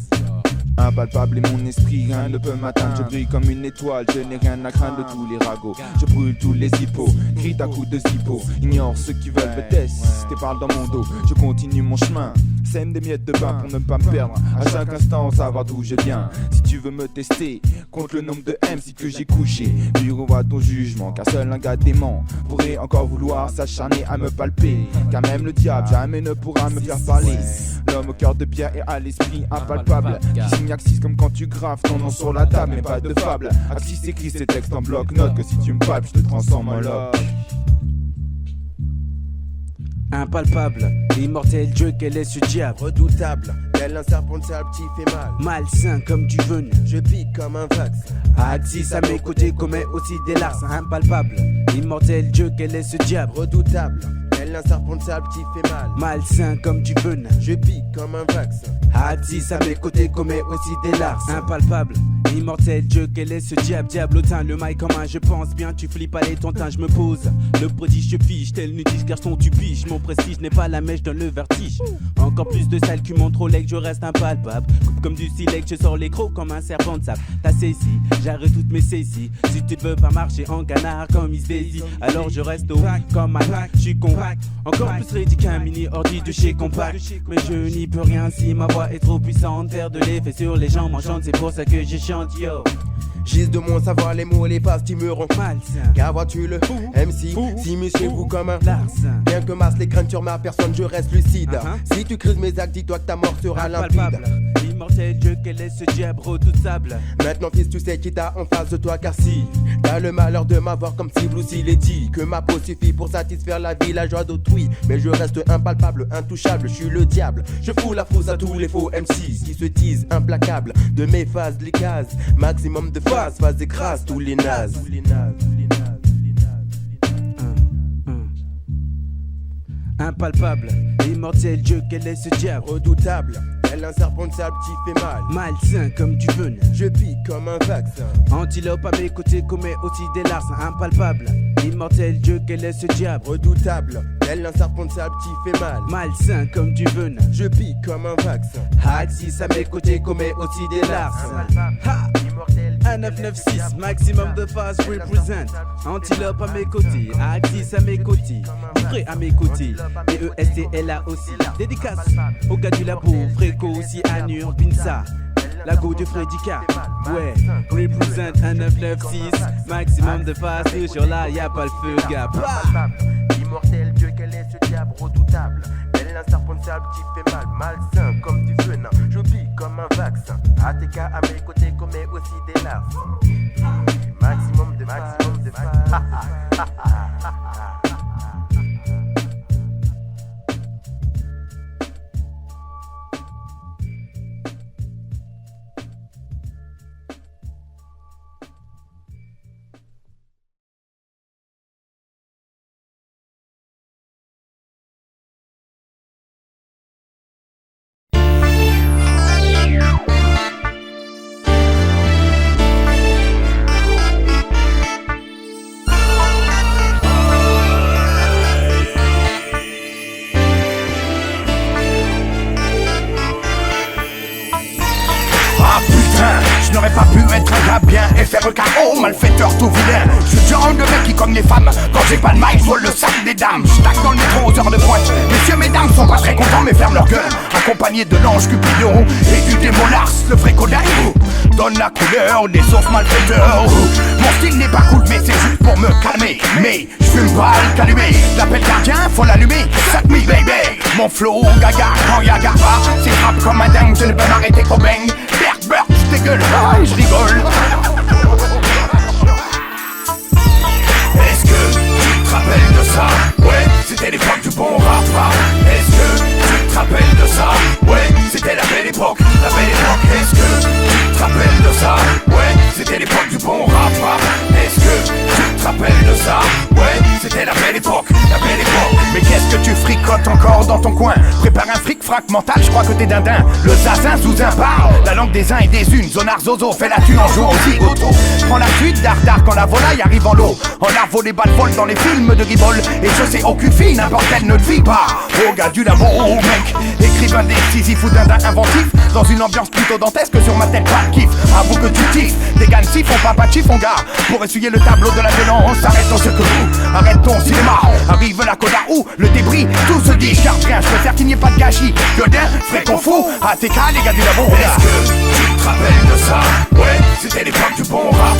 Impalpable est mon esprit, rien ne peut m'atteindre. Je brille comme une étoile, je n'ai rien à craindre de tous les ragots. Je brûle tous les hippos, crie à coups de zippo. Ignore ceux qui veulent me tester, parle dans mon dos. Je continue mon chemin, sème des miettes de pain pour ne pas me perdre. À chaque instant, savoir d'où je viens. Si tu veux me tester, compte le nombre de MC que j'ai couché. Puis revois ton jugement, car seul un gars dément pourrait encore vouloir s'acharner à me palper. Car même le diable jamais ne pourra me faire parler. L'homme au cœur de pierre et à l'esprit impalpable, qui signe Axis comme quand tu graves ton nom sur la table, mais pas de fable. Axis écrit ses textes en bloc-notes, que si tu me palpes, je te transforme en lobe. Impalpable, immortel Dieu, quel est ce diable? Redoutable, tel un serpent de sable qui fait mal. Malsain comme du venin, je pique comme un vaccin. Axis à mes côtés commet aussi des larcins. Impalpable, immortel Dieu, quel est ce diable? Redoutable, tel un serpent de sable qui fait mal. Malsain comme du venin, je pique comme un vaccin. Axis à mes côtés commet aussi des larcins. Impalpable, immortel Dieu, quel est ce diable? Diablotin, le mic en main, je pense bien, tu flippes, allez tontin, je me pose. Le prodige, je fiche, tel nudiste, garçon, tu piches. Mon prestige n'est pas la mèche dans le vertige. Encore plus de sale qui montre au leg, je reste impalpable. Coupe comme du silex, je sors les crocs comme un serpent de sable. T'as saisi, j'arrête toutes mes saisies. Si tu ne veux pas marcher en canard comme Miss Daisy, alors je reste au comme un je suis con. Encore plus rédit qu'un mini ordi de chez Compact. Mais je n'y peux rien si ma voix est trop puissante. Faire de l'effet sur les gens m'enchante, c'est pour ça que je chante yo. Gise de mon savoir, les mots, les phrases qui me rendent malsain. Car vois-tu le MC, si monsieur vous comme un larcin. Bien que masse les craintes sur ma personne, je reste lucide. Si tu crises mes actes, dis-toi que ta mort sera limpide. Immortel Dieu, quel est ce diable redoutable? Maintenant fils, tu sais qui t'a en face de toi, car si t'as le malheur de m'avoir comme cible ou s'il est dit que ma peau suffit pour satisfaire la vie, la joie d'autrui. Mais je reste impalpable, intouchable, je suis le diable. Je fous la frousse à tous les faux MC qui se disent implacables. De mes phases, les cases, maximum de phases écrase tous les nazes. Impalpable, immortel Dieu, quel est ce diable? Redoutable, tel un serpent de sable qui fait mal. Malsain comme du venin, je pique comme un vaccin. Antilope à mes côtés commet aussi des larcins. Impalpable, immortel Dieu, quel est ce diable? Redoutable, tel un serpent de sable qui fait mal. Malsain comme du venin, je pique comme un vaccin. Axis à mes côtés commet aussi des larcins. Ha! 1996, maximum de phase represent. Antilope à mes côtés, Axis à mes côtés, Livré à mes côtés, DESTLA aussi. Dédicace au gars du labo, Fréco aussi, Anur, Pinsa, Lago de Fredika. Ouais, represent 1996, maximum de phase, toujours là, y'a pas le feu, gars. Immortel Dieu, quel est ce diable redoutable? Tel un serpent de sable qui fait mal, malsain comme du venin. Je pique comme un vaccin. ATK à mes côtés commet aussi des larcins. Maximum de phase. Je n'aurais pas pu être un gars bien et faire un KO, malfaiteur tout vilain. Je suis le genre de mec qui comme les femmes. Quand j'ai pas de mic, je vole le sac des dames. Je tacle dans le métro aux heures de pointe. Messieurs, mesdames sont pas très contents mais ferment leur gueule. Accompagné de l'ange Cupidon et du démon Lars, le vrai Kodaï. Donne la couleur des saufs malfaiteurs. Mon style n'est pas cool mais c'est juste pour me calmer. Mais je fume pas le calumet. L'appel gardien, faut l'allumer. Sac me baby. Mon flow gaga quand y'a garba. C'est rap comme un dingue, je ne peux m'arrêter qu'au bang. Berk, je dégueule, je rigole. c'était la belle époque, la belle époque. Mais qu'est-ce que tu fricotes encore dans ton coin? Prépare un fric frac mental, je crois que t'es dindin. Le zazin sous un bar, la langue des uns et des unes. Zonard zozo, fais la thune en jouant au zigoto. Prends la fuite d'art quand la volaille arrive en l'eau. En arvo les balles volent dans les films de Guibol. Et je sais aucune fille, n'importe quelle ne le vit pas. Oh gars du labo, oh mec, écrivain décisif ou dindin inventif. Dans une ambiance plutôt dantesque sur ma tête, pas de kiff. Avoue que tu kiffes, des gars ne font pas de chiffon gars. Pour essuyer le tableau de la violence, arrête ton cirque vous, arrête ton cinéma. Arrive la coda ou le débris, tout se dit. Car rien, je préfère qu'il n'y ait pas de gâchis. Godin, frais qu'on fout, ATK les gars du labo. Est-ce que tu te rappelles de ça? Ouais, c'était l'époque du bon rap.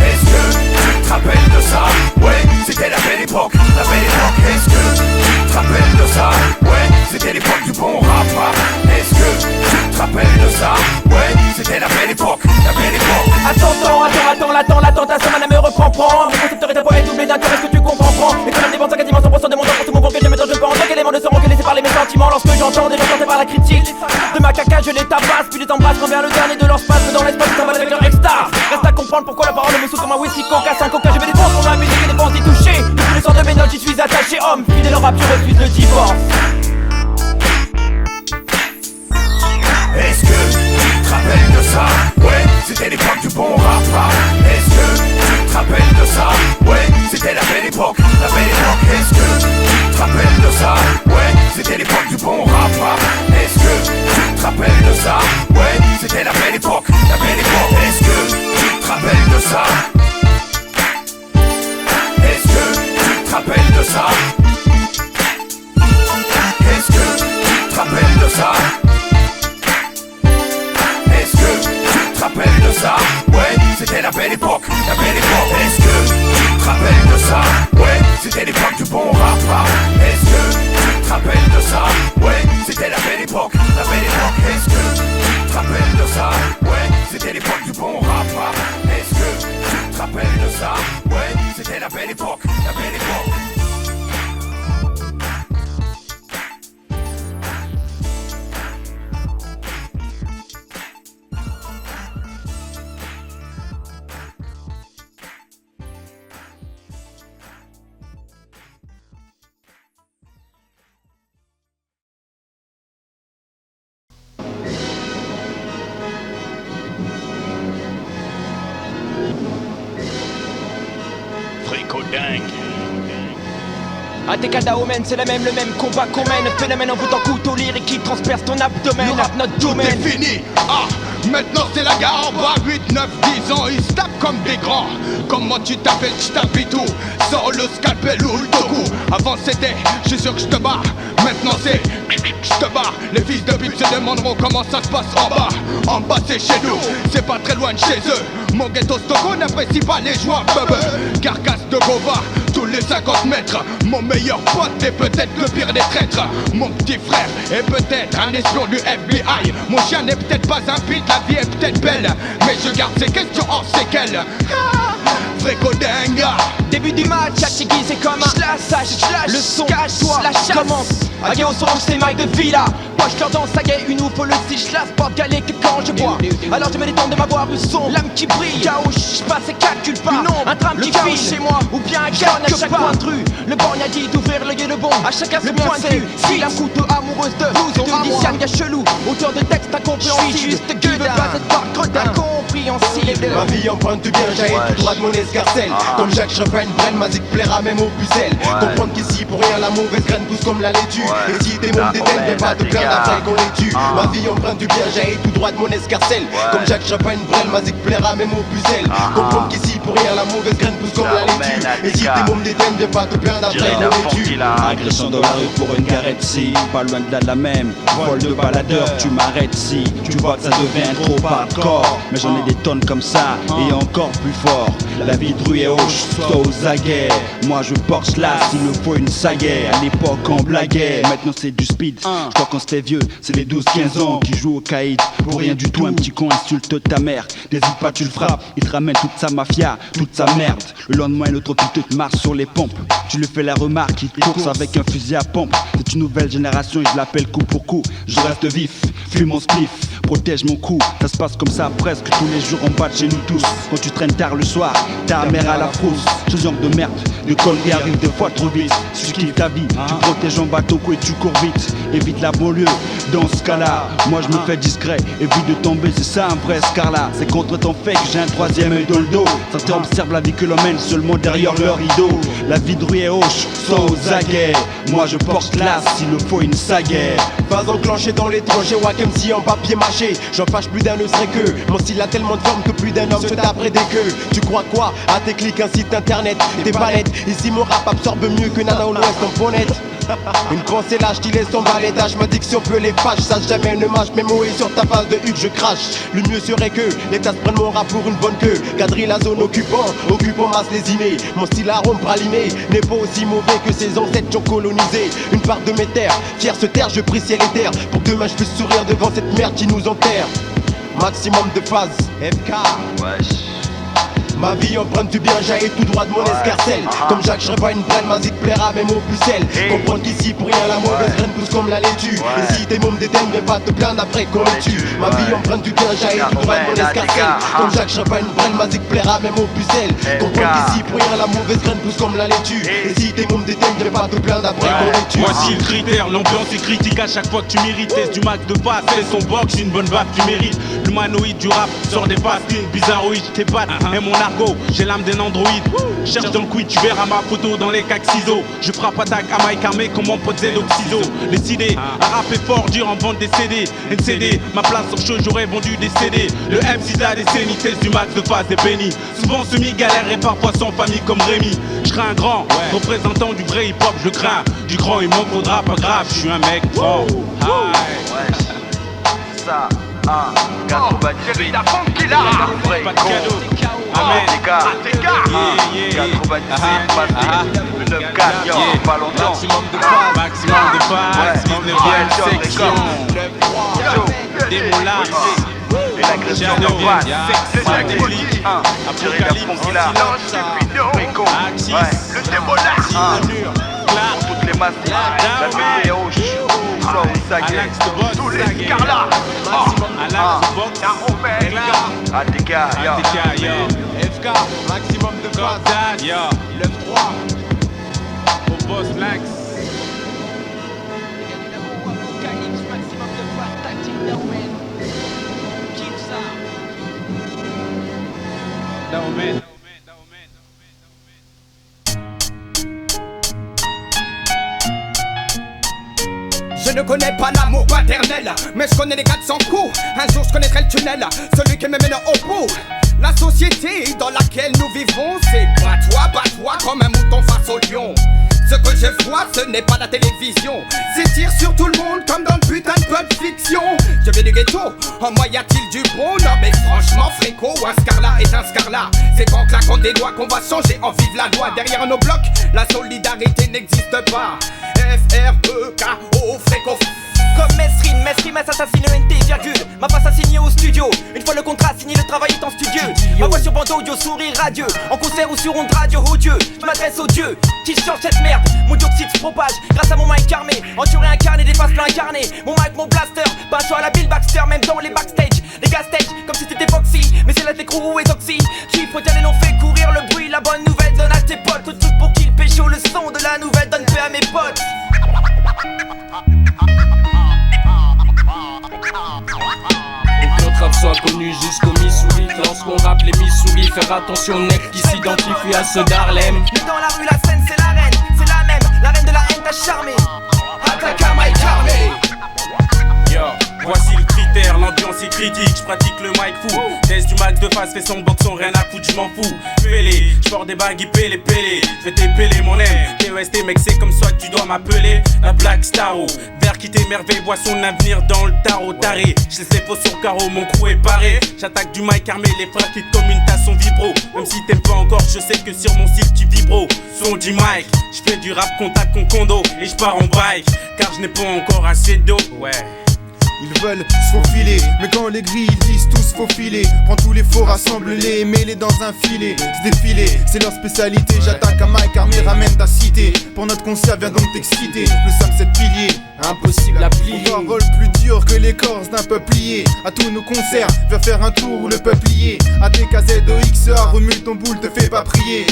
Est-ce que tu te rappelles de ça? Ouais, c'était la belle époque, la belle époque. Est-ce que tu te rappelles de ça? Ouais, c'était l'époque du bon rap. Est-ce que tu te rappelles de ça? Ouais, c'était la belle époque, la belle époque. Attends, la tentation, madame me reprend. Mon concepteur est un poète doublé d'un cœur, est-ce que tu comprends? Et quand même dépensant quasiment 100% de mon temps pour tout mon banque, je me je pense. Chaque élément de seront que laissé par les mes sentiments. Lorsque j'entends des gens tentés par la critique de ma caca, je les tabasse, puis les embrasse quand vers le dernier de leur spasme dans l'espace, ça va avec leur extase. Reste à comprendre pourquoi la parole me saute comme un whisky coca, 5 coca. Je vais défendre pour ma musique et défense d'y toucher. Depuis le sort de mes notes, j'y suis attaché. Homme, fidèle au rap, je refuse le divorce. Est-ce que tu te rappelles de ça? Ouais, c'était l'époque du bon rap. Est-ce que tu te rappelles de ça? Ouais, c'était la belle époque, la belle époque. Est-ce que tu te rappelles de ça? Ouais, c'était l'époque du bon rap. Est-ce que tu te rappelles de ça? Ouais, c'était la belle époque, la belle époque. Est-ce que tu te rappelles de ça? Est-ce que tu te rappelles de ça? Est-ce que tu te rappelles de ça? Est-ce que tu te rappelles de ça? Ouais, c'était la belle époque, la belle époque. Est-ce que tu te rappelles de ça? Ouais, c'était l'époque du bon rap. Est-ce que tu te rappelles de ça? Ouais, c'était la belle époque, la belle époque. Est-ce que tu te rappelles de ça? Ouais, c'était l'époque du bon rap. Est-ce que tu te rappelles de ça? Ouais, c'était la belle époque, la belle époque. ATK Daomen, c'est le même combat qu'on mène. Phénomène en bout en couteau lyrique qui transperce ton abdomen. Le rap notre domaine. C'est fini, maintenant c'est la gare en bas. 8, 9, 10 ans, ils se tapent comme des grands. Comment tu t'appelles, je t'appuie tout. Sors le scalpel ou le doku. Avant c'était, je suis sûr que je te bats. Maintenant c'est, je te bats. Les fils de pute se demanderont comment ça se passe en bas. En bas c'est chez nous, c'est pas très loin de chez eux. Mon ghetto Stockholm n'apprécie pas les joueurs bubble. Carcasse de Gova, tous les 50 mètres. Mon meilleur pote est peut-être le pire des traîtres. Mon petit frère est peut-être un espion du FBI. Mon chien n'est peut-être pas un pit, la vie est peut-être belle. Mais je garde ces questions en séquelles. Fréco-dinga. Début du match, Achigi c'est comme un slash. Le son cache-toi, commence. Agé au son, c'est Mike de Villa. Poche leur danse, agé une ouf, le style slash. Pas galé que quand je bois. Alors je me détends de ma voix, le son, l'âme qui brille. Chaos, je passe et calcule pas. Un tram qui file chez moi, ou bien un gun à chaque point de rue. Le borgne a dit d'ouvrir l'œil et le bon. À chacun le point de vue. Si la couteau amoureuse de vous, de Lyciane, gars chelou. Auteur de texte incompréhensible. Je suis juste gueule, pas cette part gredin. Incompréhensible. Ma vie empreinte du bien, j'aille tout droit de mon escarcelle. Comme Jacques Chopin, Brenne, ma zik plaira même aux pucelles. Comprendre qu'ici pour rien la mauvaise graine pousse comme la laitue. Et si des mômes d'éden, mais pas de plaindre après qu'on les tue. Ma vie empreinte du bien, j'aille tout droit de mon escarcelle. Comme Jacques Chopin, Brenne, ma zik plaira même aux pucelles. Comprendre qu'ici pour rien la mauvaise graine pousse comme la laitue. Et si des mômes d'éden, mais pas de plaindre après qu'on les tue. Agression dans la rue pour une carette si. Pas loin de là de la même. Vol de baladeur, tu m'arrêtes si. Tu vois que ça devient trop hardcore. Mais j'en ai des tonnes comme ça et encore plus fort. La vie de rue est hoche, soit aux aguets. Moi je porte là, il me faut une sagaie. À l'époque on blaguait, maintenant c'est du speed. Je crois qu'on c'était vieux, c'est les 12-15 ans qui jouent au caïd. Pour rien du tout, un petit con insulte ta mère. N'hésite pas, tu le frappes, il te ramène toute sa mafia, toute sa merde. Le lendemain, un autre putain te marche sur les pompes. Tu lui fais la remarque, il course avec un fusil à pompe. C'est une nouvelle génération et je l'appelle coup pour coup. Je reste vif, fume mon spliff. protège mon cou. Ça se passe comme ça presque tous les jours en bas de chez nous tous. Quand tu traînes tard le soir, ta mère à la frousse. Ce genre de merde, de conneries arrive des fois trop vite. Si tu kiffes ta vie, tu protèges en bateau et tu cours vite. Évite la banlieue, dans ce cas-là. Moi je me fais discret, évite de tomber, c'est ça un vrai scarlat. C'est contre ton fake, j'ai un troisième œil dans le dos. Certains observent la vie que l'on mène seulement derrière leur rideau. La vie de rue est hoche, soit aux aguets. Moi je porte l'as, s'il le faut une sagaie. Pas enclenché dans l'étranger, Wack MC en papier mâché. J'en fâche plus d'un ne serait que. Mon style a tellement de forme que plus d'un homme se taperait des queues. Tu crois quoi? À tes clics, un site internet, t'es pas net. Ici mon rap absorbe mieux que Nana au l'ouest en bonnette. Une pensée lâche qui laisse tomber à l'étage. Ma diction peut les fâche, sache jamais ne mâche. Mes mots et sur ta face de huc je crache. Le mieux serait que l'État se prenne mon rap pour une bonne queue. Quadrille la zone occupant masse les innés. Mon style arôme praliné n'est pas aussi mauvais que ses ancêtres qui ont colonisé une part de mes terres. Fier se taire, je prie ciel et terre pour que demain je puisse sourire devant cette merde qui nous enterre. Maximum de phase, FK. Wesh. Ma vie empreinte du bien, j'aille tout droit de mon escarcelle. Comme Jacques, je revois une brêle, ma zik plaira même aux pucelles. Comprendre qu'ici pour rien la mauvaise graine pousse comme la laitue. Et si tes mômes dédaignent, viens pas te plaindre après qu'on les tue. Ma vie empreinte du bien, j'aille tout droit de mon escarcelle. Comme Jacques, je revois une brêle, ma zik plaira même aux pucelles. Comprendre qu'ici pour rien la mauvaise graine pousse comme la laitue. Et si tes mômes dédaignent, viens pas te plaindre après qu'on les tue. Voici le critère, l'ambiance est critique à chaque fois que tu mérites. Teste du max de face, fais son box, une bonne vague tu mérites. L'humanoïde du rap sort des pastines, bizarroïdes, tes pattes et mon argot. J'ai l'âme d'un androïde, cherche dans le quid, tu verras ma photo dans les cacs ciseaux. Je frappe attaque à Mike Armé comme mon pote Zédoxiso. Décidé à rapper fort, dur en vente des CD. NCD, ma place sur show, j'aurais vendu des CD. Le MC a des scénites du max de phase est béni. Souvent semi-galère et parfois sans famille comme Rémi. Je serai un grand, représentant du vrai hip-hop, je crains. Du grand, il m'en faudra pas grave, je suis un mec grand. C'est ça, 98. La femme qui l'a. Pas de cadeau. Amen. ATK. 98, le 9-4, pas longtemps. Maximum de phase, 19ème section. Démolage. Et l'agression de phase, c'est symbolique. Apocalypse, Axis, le démolage. Toutes les masses, la vie est hoche. Tous les scarlats. ATK, FK, maximum de phase. 9-3. Au boss Blacks. Down, Je ne connais pas l'amour paternel, mais je connais les 400 coups. Un jour je connaîtrai le tunnel, celui qui me mène au bout. La société dans laquelle nous vivons, c'est bats-toi comme un mouton face au lion. Ce que je vois, ce n'est pas la télévision. C'est tir sur tout le monde comme dans le putain de Pulp Fiction. Je viens du ghetto, en moi y a-t-il du bon? Non mais franchement fréco, un scarlat est un scarlat. C'est en claquant des doigts qu'on va changer, en vive la loi. Derrière nos blocs, la solidarité n'existe pas. F-R-E-K-O, fréco. Comme Mesrine assassine ENT, virgule. Ma face assignée au studio. Une fois le contrat signé, le travail est en studio. Ma voix sur bande audio, sourire radieux. En concert ou sur onde radio, oh Dieu. Je m'adresse aux dieux qui changent cette merde. Mon dioxyde se propage grâce à mon mic armé. Entouré incarné, des faces plein incarnées. Mon mic, mon blaster. Pinceau à la Bill Baxter, même dans les backstage. Les gars stage, comme si c'était Foxy. Mais c'est là des crew et Toxy. Chiffre dire les noms fait courir le bruit. La bonne nouvelle donne à tes potes. Le truc pour qu'ils pécho le son de la nouvelle donne paix à mes potes. Notre rap soit connu jusqu'au Missouri. Lorsqu'on rappe les Missouri, faire attention aux necks qui s'identifient à ceux d'Harlem. Mais dans la rue, la scène, c'est la reine. C'est la même, la reine de la haine t'a charmé. Attaque à Mike Armé. Yo, voici le critère, l'ambiance est critique, je pratique le mic fou. Test du max de face, fais son boxon, rien à foutre, je m'en fous. Fais-les, je porte des bagues, pélé. Je vais t'épeler mon aime. TEST mec, c'est comme ça que tu dois m'appeler. La Black Starro, vers qui t'émerveille, voit son avenir dans le tarot taré. Je laisse les faux sur carreau, mon crew est paré. J'attaque du mic armé, les frères qui comme une tasse son vibro. Même si t'aimes pas encore, je sais que sur mon site tu vibro. Son du mic, je fais du rap contact con condo et je pars en bike. Car je n'ai pas encore assez d'eau, ouais. Ils veulent se faufiler, mais quand les grilles ils disent tous faufiler, prends tous les faux, rassemble-les, mets-les dans un filet. Se défiler, c'est leur spécialité. J'attaque à Mike Armé, ramène ta cité. Pour notre concert, viens donc t'exciter. Le Sam 7 piliers, impossible à plier. Parole plus dure que l'écorce d'un peuplier. À tous nos concerts, viens faire un tour où le peuplier. ATKZOXA, remue ton boule, te fais pas prier.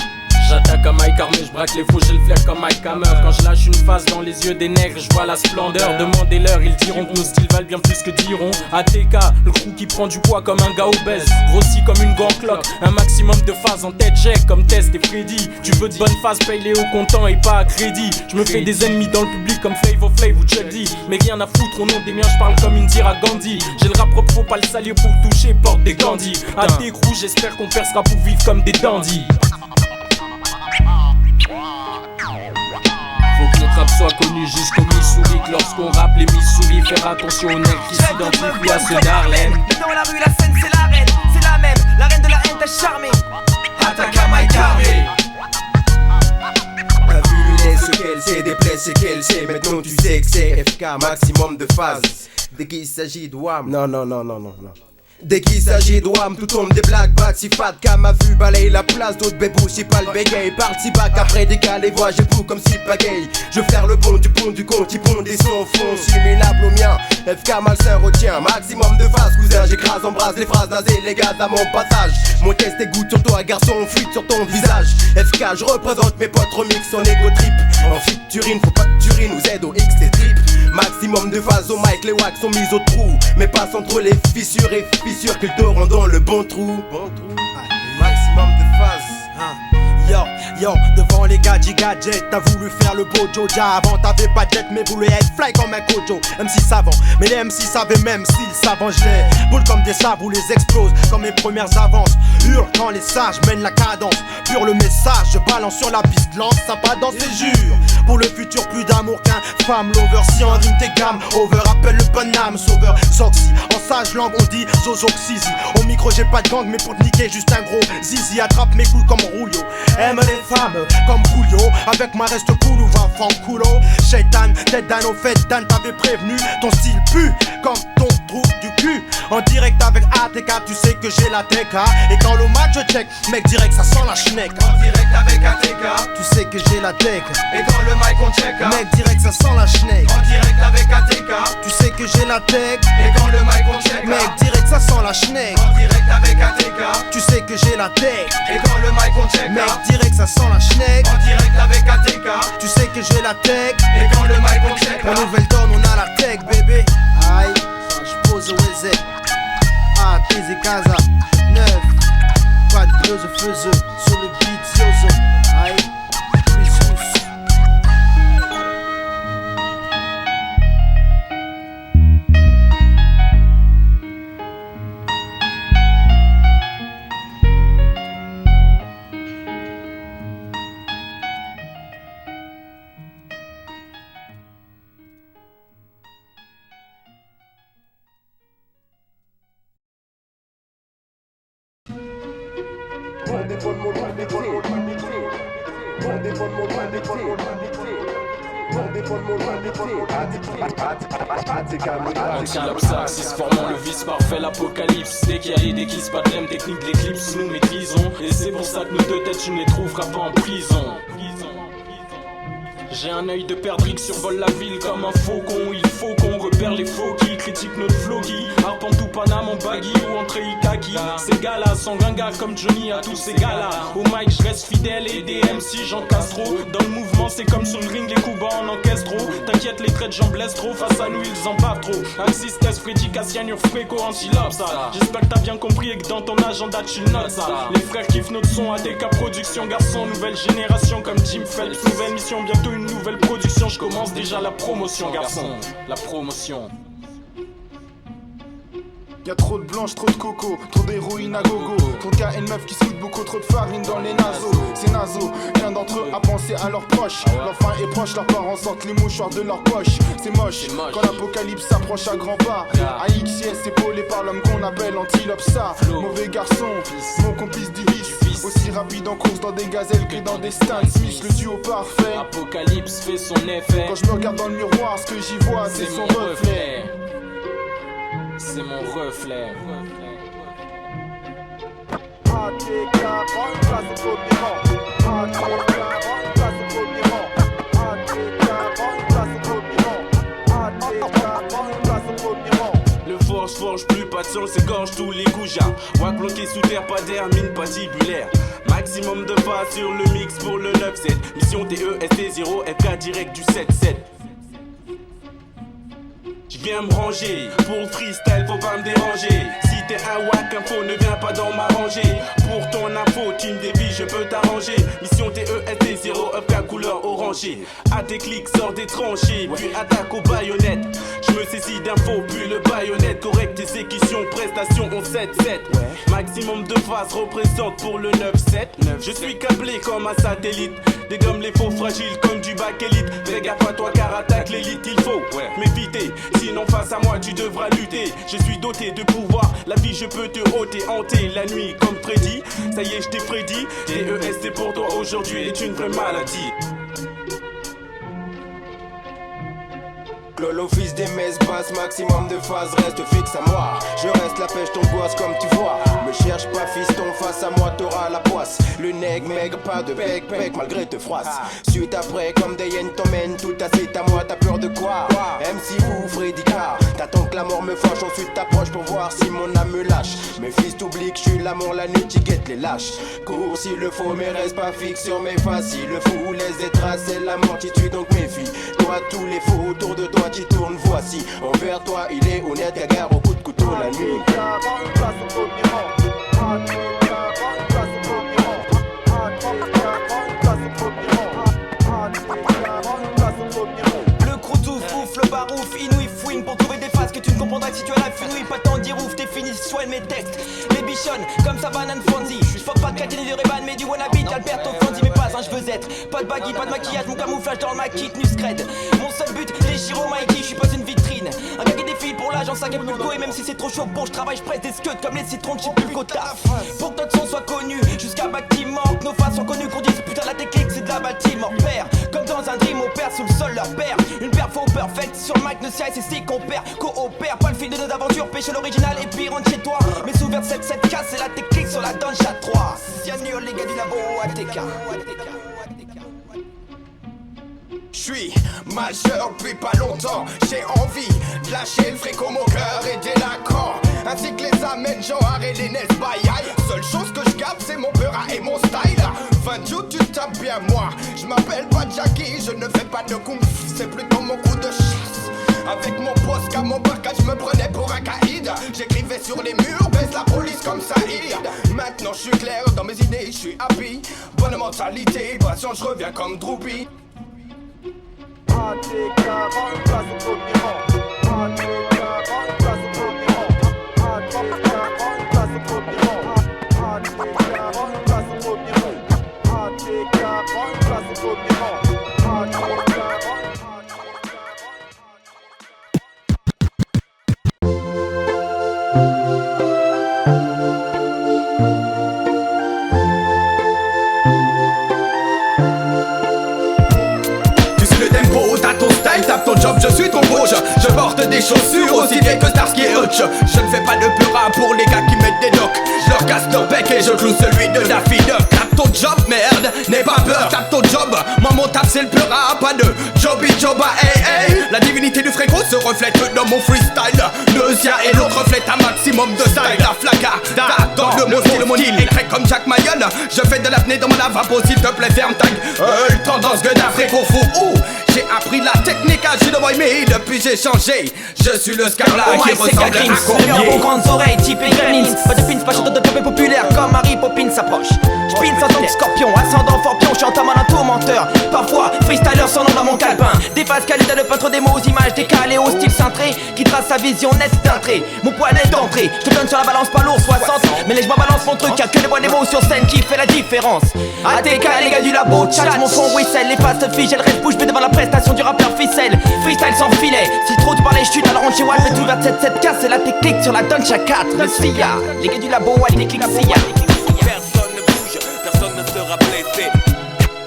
J'attaque à Mike Armé, je braque les faux, j'ai le flair comme Mike Hammer. Quand je lâche une face dans les yeux des nègres, je vois la splendeur. Demandez-leur, ils diront que nos styles valent bien plus que diront. ATK, le crew qui prend du poids comme un gars obèse, grossi comme une grande cloque. Un maximum de phases en tête, check comme Test et Freddy. Tu veux de bonnes phases, paye-les au comptant et pas à crédit. Je me fais des ennemis dans le public comme Flavor Flav ou Chuck D. Mais rien à foutre, au nom des miens, je parle comme Indira Gandhi. J'ai le rap propre, faut pas le salir pour le toucher, porte des Gandhi. À tes crew, j'espère qu'on percera pour vivre comme des dandys. Faut que notre rap soit connu jusqu'au Missouri. Que lorsqu'on rappe les Missouri, faire attention aux nègres qui s'identifient à ceux d'Harlem. Dans la rue, la scène, c'est la reine, c'est la même. La reine de la haine t'a charmé. Attaque à Mike Armé. T'as vu ce qu'elle sait, des plaies, c'est qu'elle sait. Maintenant tu sais que c'est FK, maximum de phases. Dès qu'il s'agit de WAM, non. Dès qu'il s'agit de WAM, tout tombe des black bats. Si Fat Cam a vu balayer la place, d'autres bébous, si pas le bégaye. Parti back après décalé, les voix, j'ai pou comme si pagaille. Je faire le bon du pont du compte, ils pondent des sons au fond, similables au mien. FK malsain retient, maximum de phases, cousin. J'écrase, embrasse les phrases nasées, les gars à mon passage. Mon test est goutte sur toi, garçon, fuite sur ton visage. FK, je représente mes potes, remix en égo trip. En featuring, faut pas que tu rines, ou ZOX, t'es trip. Maximum de phases au mic, les wacks sont mis au trou. Mais passe entre les fissures et fissures qu'ils t'auront dans le bon trou. Maximum de phases. Yo, devant les gadgets, t'as voulu faire le beau Joja. Avant t'avais pas de jet mais voulais être fly comme un Kojo. MC savant, mais les MC savaient même style savant. Je les boule comme des sables ou les explose comme mes premières avances. Hurle quand les sages mènent la cadence. Pure le message, je balance sur la piste, lance sympa dans ses jures. Pour le futur plus d'amour qu'un femme lover. Si en rime t'es gamme, over appelle le bon âme sauveur. Zoxy, en sage langue on dit Zozoxizi. Au micro j'ai pas de gang mais pour te niquer juste un gros zizi. Attrape mes couilles comme Rouillot. Aime les femmes comme Coolio. Avec moi reste cool ou va femme coulo. Shaitan, tête d'âne au fait Dan t'avais prévenu. Ton style pue comme ton trou du cul. En direct avec ATK tu sais que j'ai la TK. Et quand le match je check, mec direct ça sent la schneck. En direct avec ATK tu sais que j'ai la tech. Et quand le mic on check, mec direct ça sent la schneck. En direct avec ATK tu sais que j'ai la tech. Et quand le mic on check, mec direct ça sent la schneck. En direct avec ATK tu sais que j'ai la tech. Et quand le mic on check, mec direct ça sent la schneck. En direct avec ATK tu sais que j'ai la tech. Et quand le mic on check, en nouvelle donne on a la tech bébé. Aïe, je pose au Z. Ah, Tizé Casa 9. Pas de buzz faiseux sur le beat Zozo. Aïe, plus. Anti-lapsaxis formant le vice parfait, l'apocalypse. Dès qu'il y a les déquisses, pas de lème, technique de l'éclipse, nous maîtrisons. Et c'est pour ça que nos deux têtes, tu ne les trouveras pas en prison. J'ai un œil de perdrix qui survole la ville comme un faucon. Il faut qu'on repère les faux qui critiquent notre flow qui arpente tout Paname en baggy ou en Treikaki. Ces gars-là sont ringards comme Johnny à tous ces gars-là. Au mic je reste fidèle et des MC Jean Castro. Dans le mouvement c'est comme sur le ring, les coups bas en orchestro. T'inquiète les traits j'en blesse trop, face à nous ils en bavent trop. Axis, Tess, Freddy, Cassian, Urfreco, Antilope ça. J'espère que t'as bien compris et que dans ton agenda tu le notes ça. Les frères kiffent notre son, ATK Production, garçon, nouvelle génération comme Jim Phelps. Nouvelle mission, bientôt une nouvelle production. Je commence déjà la promotion garçon, la promotion. Y'a trop de blanches, trop de coco, trop d'héroïne à gogo. Trop de gars et de meufs qui se foutent beaucoup trop de farine dans les naseaux. C'est naso, rien d'entre eux a pensé à leurs proches. Leur fin est proche, leurs parents sortent les mouchoirs de leur poche. C'est moche, quand l'apocalypse s'approche à grands pas. AXIS épaulé par l'homme qu'on appelle Antilope ça. Mauvais garçon, mon complice du vice. Aussi rapide en course dans des gazelles que dans des Stan Smith, le duo parfait. Apocalypse fait son effet. Quand je me regarde dans le miroir, ce que j'y vois c'est son reflet. c'est mon reflet. Le forge plus, pas de sang, s'égorge tous les goujats. Wack bloqué sous terre, pas d'air, mine patibulaire. Maximum de phase sur le mix pour le 9-7. Mission TEST0, FK direct du 7-7. J'viens me ranger, pour le freestyle faut pas me déranger. Si t'es un wack info, ne viens pas dans ma rangée. Pour ton info, tu me dévies, je peux t'arranger. Mission TEST0, FK couleur orangée. À tes clics, sors des tranchées, puis attaque aux baïonnettes. Je me saisis d'infos, puis le baïonnette. Correct, exécution, prestation, on 7-7. Maximum de phase représente pour le 9-7. Je suis câblé comme un satellite. Dégomme les faux fragiles comme du bac élite. Fais gaffe à toi car attaque l'élite, il faut m'éviter. Sinon face à moi tu devras lutter. Je suis doté de pouvoir, la vie je peux te ôter, hanter la nuit comme Freddy. Ça y est je t'ai prédit, TEST pour toi aujourd'hui est une vraie maladie. Lolo fils des messes basses, maximum de phase, reste fixe à moi. Je reste la pêche ton gosse comme tu vois. Me cherche pas fiston, face à moi t'auras la poisse. Le nègre maigre, pas de bec malgré te froisse. Suite après comme des hyènes t'emmènent, tout c'est à moi, t'as peur de quoi? MC ou Freddy Car, t'attends que la mort me fâche, ensuite t'approches pour voir si mon âme me lâche. Mes fils t'oublient que je suis l'amour, la nuit tu guettes les lâches. Cours s'il le faut mais reste pas fixe sur mes faces. S'il le faut laisse des traces, c'est la mort qui tue donc méfie. Toi tous les faux autour de toi qui tourne, voici envers toi il est honnête, gare au coup de couteau la nuit. Le croûtou fouf, le barouf, inouï fouine pour trouver des phases que tu ne comprendras que si tu as la finouille. Pas tant dire ouf, tes finis, soigne mes textes. Les bichonnes, comme ça banane Fonzie. Je fuck pas de Katine et de Reban, mais du wannabe, Alberto Fonzie, mais pas un je veux être. Pas de baggy, pas de maquillage, mon camouflage dans le maquis, Nuscred. Mon seul but, les Shiro Mikey, je suis pas une vitrine. Un gars qui défile pour l'agent 5 et Pulco. Et même si c'est trop chaud pour je travaille, je presse des scuds comme les citrons, j'ai plus qu'au taf. Pour que notre son soit connu, jusqu'à bâtiment, que nos faces sont connues, qu'on dise putain la technique c'est de la bâtiment. Père, comme dans un dream, on perd sous le sol leur père. Une paire faux perfect sur le mic, ne sait c'est si qu'on perd, coopère. Pas le fil de nos aventures, pêche l'original et puis rentre chez toi. Mais sous vers 7-7K, c'est la technique sur la dungeon à 3. Cyanure, les gars du labo, ATK. J'suis majeur depuis pas longtemps, j'ai envie de lâcher le fric au mon cœur et délinquant. Ainsi que les amènes, Jean et les Nesbaïaï. Seule chose que je garde c'est mon beurre et mon style. 20 tu tapes bien moi, je m'appelle pas Jackie, je ne fais pas de kung fu, c'est plutôt mon coup de chasse. Avec mon poste qu'à mon barcade, je me prenais pour un caïd. J'écrivais sur les murs, baisse la police comme Saïd. Maintenant je suis clair dans mes idées, je suis happy. Bonne mentalité, patient je reviens comme Droopy. Tape ton job, je suis ton rouge. Je porte des chaussures aussi vieilles que Starsky et Hutch. Je ne fais pas de pura pour les gars qui mettent des docks. Je leur casse leur bec et je cloue celui de Daffy Duck. Tape ton job, merde, n'aie pas peur. Tape ton job, moi mon tap c'est le pura. Pas de Joby Joba, hey hey. La divinité du fréco se reflète dans mon freestyle. Neusia et l'autre reflète un maximum de style. La flaca, dans le mot style, mon île écrit comme Jack Mayon. Je fais de l'apnée dans mon lavabo, s'il te plaît ferme ta gueule. Tendance que d'Afrique au fou. J'ai appris la technique à Judo Boy, mais depuis j'ai changé. Je suis le Scarla qui ressemble à Courbier. Aux grandes oreilles, type Gremlins. Pas de pins, pas chanteur de pop populaire comme Mary Poppins s'approche. J'pine en tant que scorpion, ascendant fort pion, chantant un tourmenteur. Parfois, freestyler sans nom dans mon calepin. Des phases calées dans le peintre des mots aux images décalées au style cintré qui trace sa vision nette d'un trait. Mon poids net d'entrée, je te donne sur la balance pas lourd 60. Mais laisse-moi balance mon truc, y'a que les voix des mots sur scène qui fait la différence. ATK, les gars du labo, chat, mon fond whistle. Les faces figent, elles restent bouche bée devant la prestation du rappeur ficelle. Freestyle sans filet, si trop tu parlais, je alors on chez Watt. Mais tout vers 7-7K, c'est la technique sur la dunch à 4. Le SIA, les gars du labo, allez, les clics SIA. Personne ne bouge, personne ne sera blessé.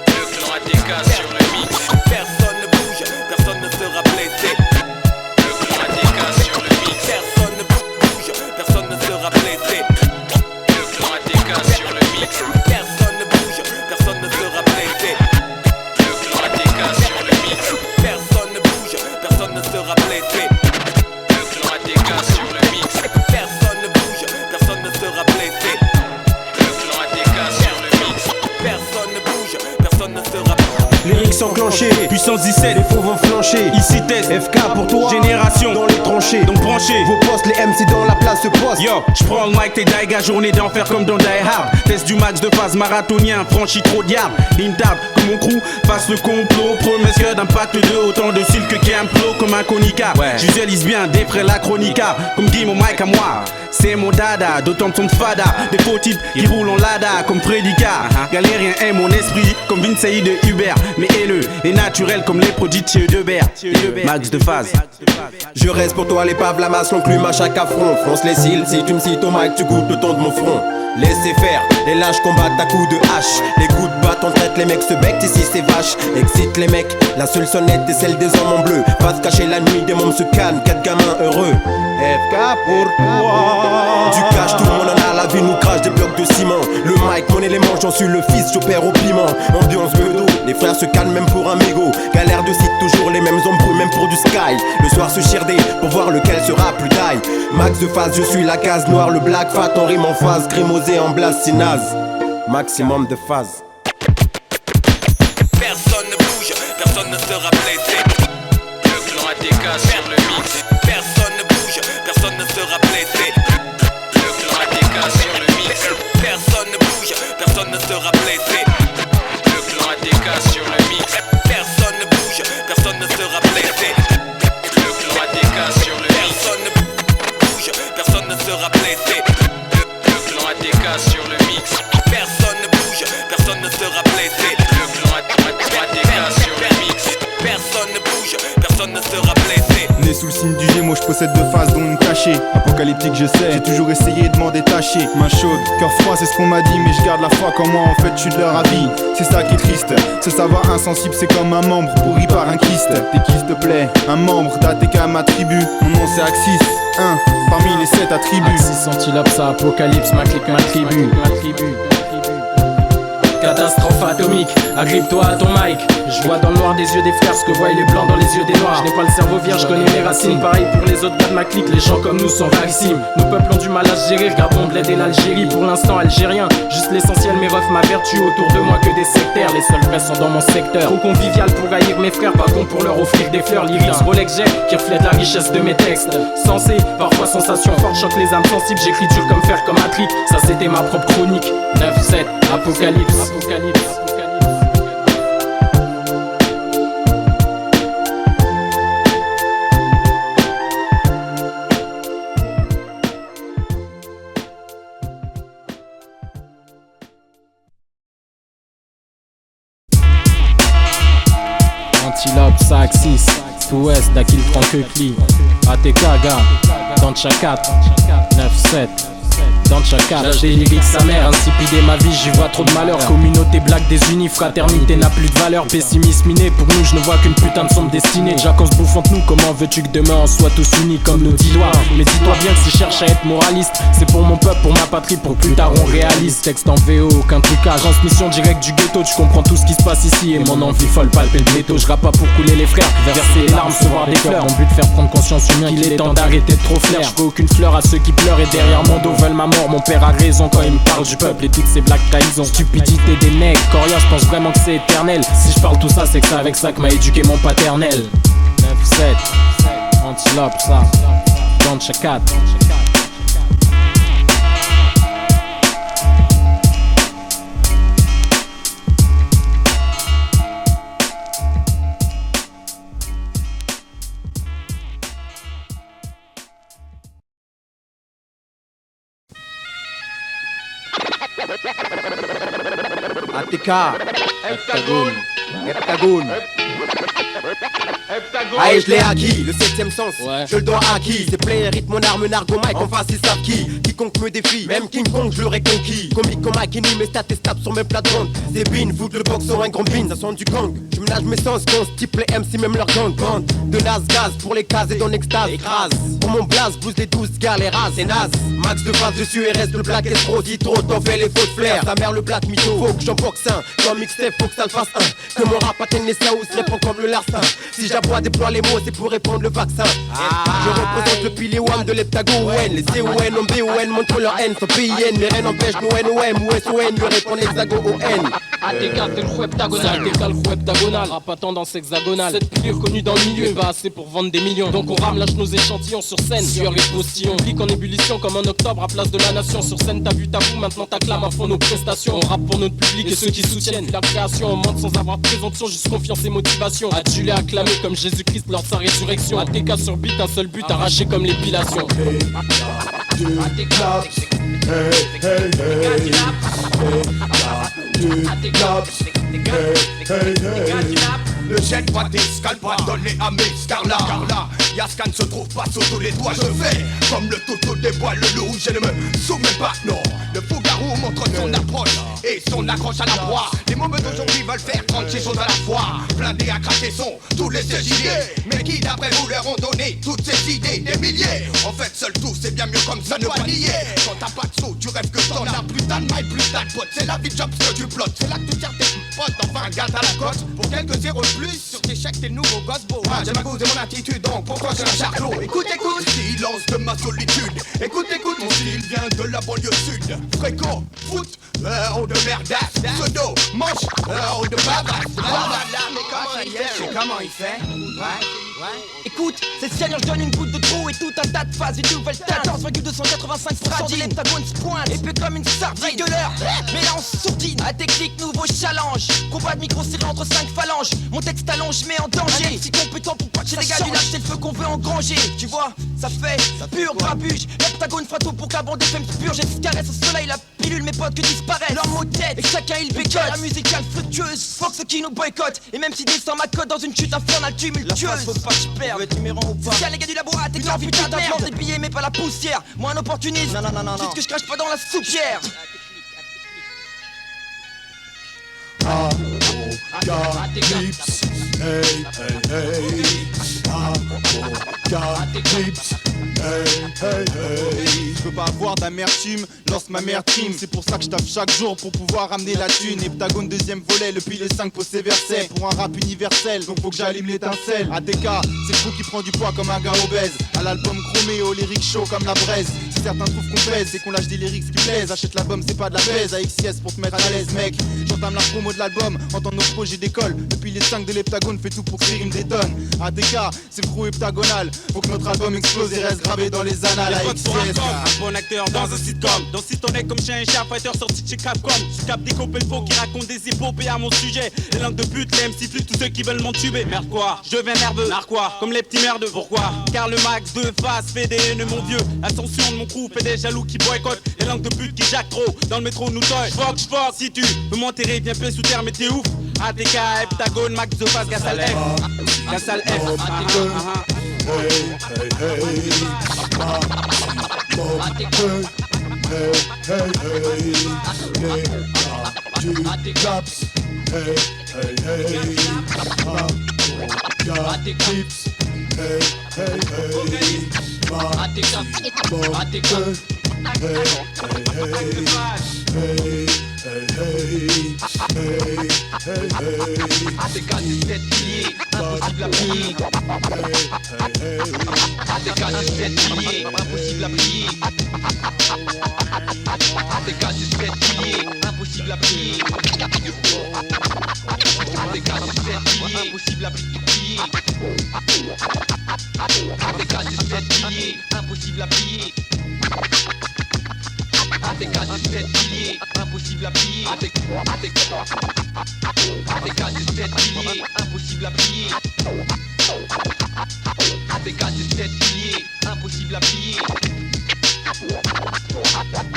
Le clan ATK sur le mix. Personne ne bouge, personne ne sera blessé. Le clan ATK sur le mix. Personne ne bouge. lyrics enclenchés. Puissance 17, les faux vont flancher. Ici test, FK pour toi, génération dans les tranchées. Donc branchez vos postes, les MC dans la place se posent. Yo, j'prends le mic, t'es daiga, journée d'enfer comme dans Die Hard. Test du max de phase marathonien, franchi trop de yards. Intable, que mon crew fasse le complot. Promesse que d'impact de autant de style que Camplo comme un conica. J'visualise bien des frères la chronica. Comme dit mon mic à moi, c'est mon dada, d'autant de son fada. Des faux types qui roulent en lada comme Prédicat. Galérien est mon esprit comme Vinci de Hubert. Mais haineux et naturel comme les prodigieux de Bert. Max de phase. Je reste pour toi l'épave, la masse, l'enclume à chaque affront. Fronce les cils, si tu me cites au mic, tu goûtes le ton de mon front. Laissez faire, les lâches combattent à coups de hache. Les coups de batte, on traite, les mecs se becquent, ici c'est vache. Excite les mecs, la seule sonnette est celle des hommes en bleu. Va se cacher la nuit, des mômes se cannent, 4 gamins heureux. FK pour toi. Du cash, tout le monde en a, la vie nous crache des blocs de ciment. Le mic, mon élément, j'en suis le fils, j'opère au piment. Ambiance bedeau, les frères se calment même pour un mégot. Galère de site, toujours les mêmes embrouilles, même pour du sky. Le soir se chirder, pour voir lequel sera plus taille. Max de phase, je suis la case noire, le black fat en rime en phase, grimosé en blast, c'est naze. Maximum de phase. Personne ne bouge, personne ne sera blessé. Le clan ATK sur le mix. Personne ne bouge, personne ne sera blessé. Le clan ATK sur le mix. Personne ne bouge, personne ne sera blessé. Le clan ATK sur le mix. Personne ne bouge, personne ne sera blessé. Le clan ATK sur le mix. Personne ne bouge, personne ne sera blessé. Le clan ATK sur le mix. Personne ne bouge, personne ne sera blessé. Le clan ATK sur le mix. Personne ne bouge, personne ne sera blessé. Né sous le signe du Gémeaux, je possède deux faces dont une cachée. Apocalyptique je sais, j'ai toujours essayé de m'en détacher. Main chaude, cœur froid c'est ce qu'on m'a dit. Mais je garde la foi comme moi, en fait je suis de leur avis. C'est ça qui est triste, ce savoir insensible c'est comme un membre pourri par un kyste. T'es qui s'il te plaît, un membre d'ATK ma tribu. Mon nom c'est Axis, un parmi les 7 attributs. Axis, Antilope, ça, Apocalypse, ma clique, ma tribu. Catastrophe atomique, agrippe-toi à ton mic. Je vois dans le noir des yeux des frères ce que voient les blancs dans les yeux des noirs. Je n'ai pas le cerveau vierge, je connais mes racines. Pareil pour les autres gars de ma clique, les gens comme nous sont rarissimes. Nos peuples ont du mal à se gérer, regarde mon bled et l'Algérie. Pour l'instant algérien, juste l'essentiel, mes refs, ma vertu. Autour de moi que des sectaires, les seuls vrais sont dans mon secteur. Trop convivial pour haïr mes frères, pas con pour leur offrir des fleurs. Lyrics Rolex Jet qui reflètent la richesse de mes textes. Sensé, parfois sensation forte, choque les âmes sensibles. J'écris dur comme fer, comme un trick. Ça c'était ma propre chronique. 9-7, Apocalypse. Antilope, ça Axis, tout ouest, d'Akil Franquecli, ATK, gars, dans Chakat, 9-7. Dans le chacal, j'ai des lyrics sa mère, insipider ma vie, j'y vois trop de malheur. Communauté black désunie, fraternité n'a plus de valeur. Pessimisme miné, pour nous je ne vois qu'une putain de sombre destinée. Jacques on se bouffe entre nous, comment veux-tu que demain on soit tous unis comme nos 10 doigts. Mais dis-toi bien que si je cherche à être moraliste, c'est pour mon peuple, pour ma patrie, pour plus tard on réalise. Texte en VO, aucun trucage, transmission directe du ghetto. Tu comprends tout ce qui se passe ici et mon envie folle palper le ghetto. Je rappe pas pour couler les frères, verser les larmes, se voir des fleurs. Mon but faire prendre conscience humain qu'il est temps d'arrêter de trop flair. Je veux aucune fleur à ceux qui pleurent et derrière mon dos veulent ma mort. Mon père a raison quand il me parle du peuple et dit que c'est black trahison. Stupidité des mecs, Coria, je pense vraiment que c'est éternel. Si je parle tout ça, c'est que c'est avec ça que m'a éduqué mon paternel. 9-7, Antilope, ça, dans Chakat. ATK, Heptagone. Aïe, je l'ai acquis, le 7ème sens, je le dois à qui? C'est play, rythme, mon arme, nargo, mic, en face ils savent qui. Quiconque me défie, même King Kong, je l'aurais conquis. Comique comme Akini, mes stats et stats sur mes plates-bandes. C'est bin, fout le boxeur, un grand bin, ça sent du gang. Je ménage mes sens, qu'on type les MC, même leur gang. Bande de naze, gaz, pour les cases et dans l'extase. Écrase, pour mon blast, boost les 12 gars, les rases, c'est naze. Max de phase, je suis RS, le black escroc, dit trop, t'en fais les fautes flair. Ta mère, le black mytho, faut que j'en boxe un. Comme mixtape, faut que ça le fasse un. Que mon rap atteigne les Saous, répond comme le larcin. Si j'aboie, déploie les mots, c'est pour répondre le vaccin. Je représente le pilier WAM de l'heptagone. Les CON, en BON montrent leur haine. Sans PIN, les reines empêchent nos NOM ou SON de répondre l'hexago ON. ATK c'est le heptagonal, ATK le heptagonal. Rap à tendance hexagonale. Cette pire connue dans le milieu, pas assez pour vendre des millions. Donc on rame, lâche nos échantillons sur scène. Sueur et postillon, clique en ébullition comme en octobre à place de la nation. Sur scène t'as vu tabou, maintenant t'acclames à fond nos prestations. On rappe pour notre public et ceux qui soutiennent la création. On monte sans avoir présomption, juste confiance et motivation. Adulé, acclamé comme Jésus-Christ lors de sa résurrection. ATK sur beat, un seul but, arraché comme l'épilation. Ne jette pas tes scalpas, donne-les à mes scarlats. Car là, Yaskan se trouve pas sous tous les doigts. Je fais comme le toutou des bois, le loup, je ne me soumets pas. Non, le fou-garou montre son approche et son accroche à la proie. Les mômes d'aujourd'hui veulent faire 36 choses à la fois. Blindés à craquer sont tous les idées. Mais qui d'après vous leur ont donné toutes ces idées? Des milliers. En fait, seul tout, c'est bien mieux comme ça, ne pas nier. Quand t'as pas de sous, tu rêves que t'en as. Plus t'as de maille, plus t'as de potes. C'est la vie de job que tu plottes. C'est là que tu tires tes potes, enfin garde à la cote. Pour quelques zéros de plus sur tes chèques, t'es le nouveau gosse beau. J'aime ma cause et mon attitude, donc pourquoi j'ai un charlot? Écoute, écoute, silence de ma solitude. Écoute, écoute, mon style vient de la banlieue sud. Fréco, foot, heure de merdasse. Pseudo, manche, heure de bavasse. Mais comment il fait? Écoute, c'est sérieux, je donne une goutte de trou et tout un tas de phases, une nouvelle teinte. 14,285% de l'heptagone se pointe, épais comme une sardine de l'heure, mais là on sourdine. À technique, nouveau challenge. Combat de micro serré entre 5 phalanges. Mon texte allonge, mais en danger. Si compétent pour pas que les gars du lâche, c'est le feu qu'on veut engranger. Tu vois, ça fait pur grabuge. L'heptagone fera tout pour que la bande FM se purge. Et se caresse au soleil, la pilule, mes potes que disparaissent. L'homme aux têtes, et chacun il bécote. La musicale fructueuse, fuck ceux qui nous boycottent. Et même si descend ma cote dans une chute infernale tumultueuse, faut pas que je perde. Numéro ou pas. C'est les gars du labo, t'es bien putain de merde. Des billets mais pas la poussière. Moi un opportuniste. Non. Juste que je crache pas dans la soupière. Apocalypse, hey, hey, hey. Apocalypse, hey, hey, hey. Je peux pas avoir d'amertume lorsque ma mère trime. C'est pour ça que je taffe chaque jour pour pouvoir ramener la thune. Heptagone deuxième volet, le pilier 5 pose ses versets. Pour un rap universel, donc faut que j'allume l'étincelle. ATK, c'est le fou qui prend du poids comme un gars obèse. À l'album chromé, aux lyrics chauds comme la braise. Si certains trouvent qu'on pèse, c'est qu'on lâche des lyrics qui plaisent. Achète l'album, c'est pas de la baise. À XS pour te mettre à l'aise, mec. J'entame la promo de l'album, entends nos projets d'école. Depuis les 5 de l'heptagone, fait tout pour que Rime détonne. ATK, c'est le crew heptagonal. Faut que notre album explose et reste gravé dans les annales. À XS, un bon acteur dans un sitcom. Dans site on est comme chien et chat, fighter sorti de chez Capcom. Je capte des copains faux qui racontent des épopées à mon sujet. Les langues de pute, les MC flûtes, tous ceux qui veulent m'entuber. Merde quoi, je deviens nerveux, narquois, comme les petits merdeux. Pourquoi? Car le max de face fait des haineux mon vieux. L'ascension de mon crew fait des jaloux qui boycottent. Les langues de pute qui jacquent trop, dans le métro nous toy. J'fuck, si tu veux m'enterrer, viens pieds sous terre mais t'es ouf. ATK, heptagone, max de face, Gassal F. Gassal F. Apocalypse, hey, hey, hey. Apocalypse, hey, hey, hey. ATK c'est 7 piliers, impossible à plier. ATK c'est 7 piliers, impossible à plier. ATK c'est 7 piliers, impossible à plier. ATK c'est 7 piliers, impossible à plier. ATK c'est 7 piliers, impossible à plier. ATK c'est 7 piliers, impossible à plier. ATK c'est 7 piliers, impossible à plier. ATK c'est 7 piliers, impossible à plier.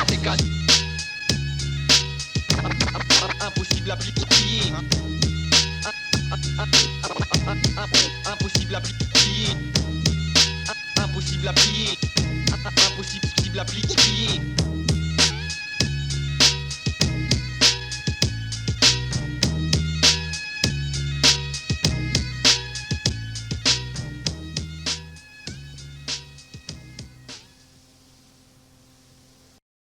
ATK impossible à plier. Impossible à plier. Impossible à plier. Impossible à plier.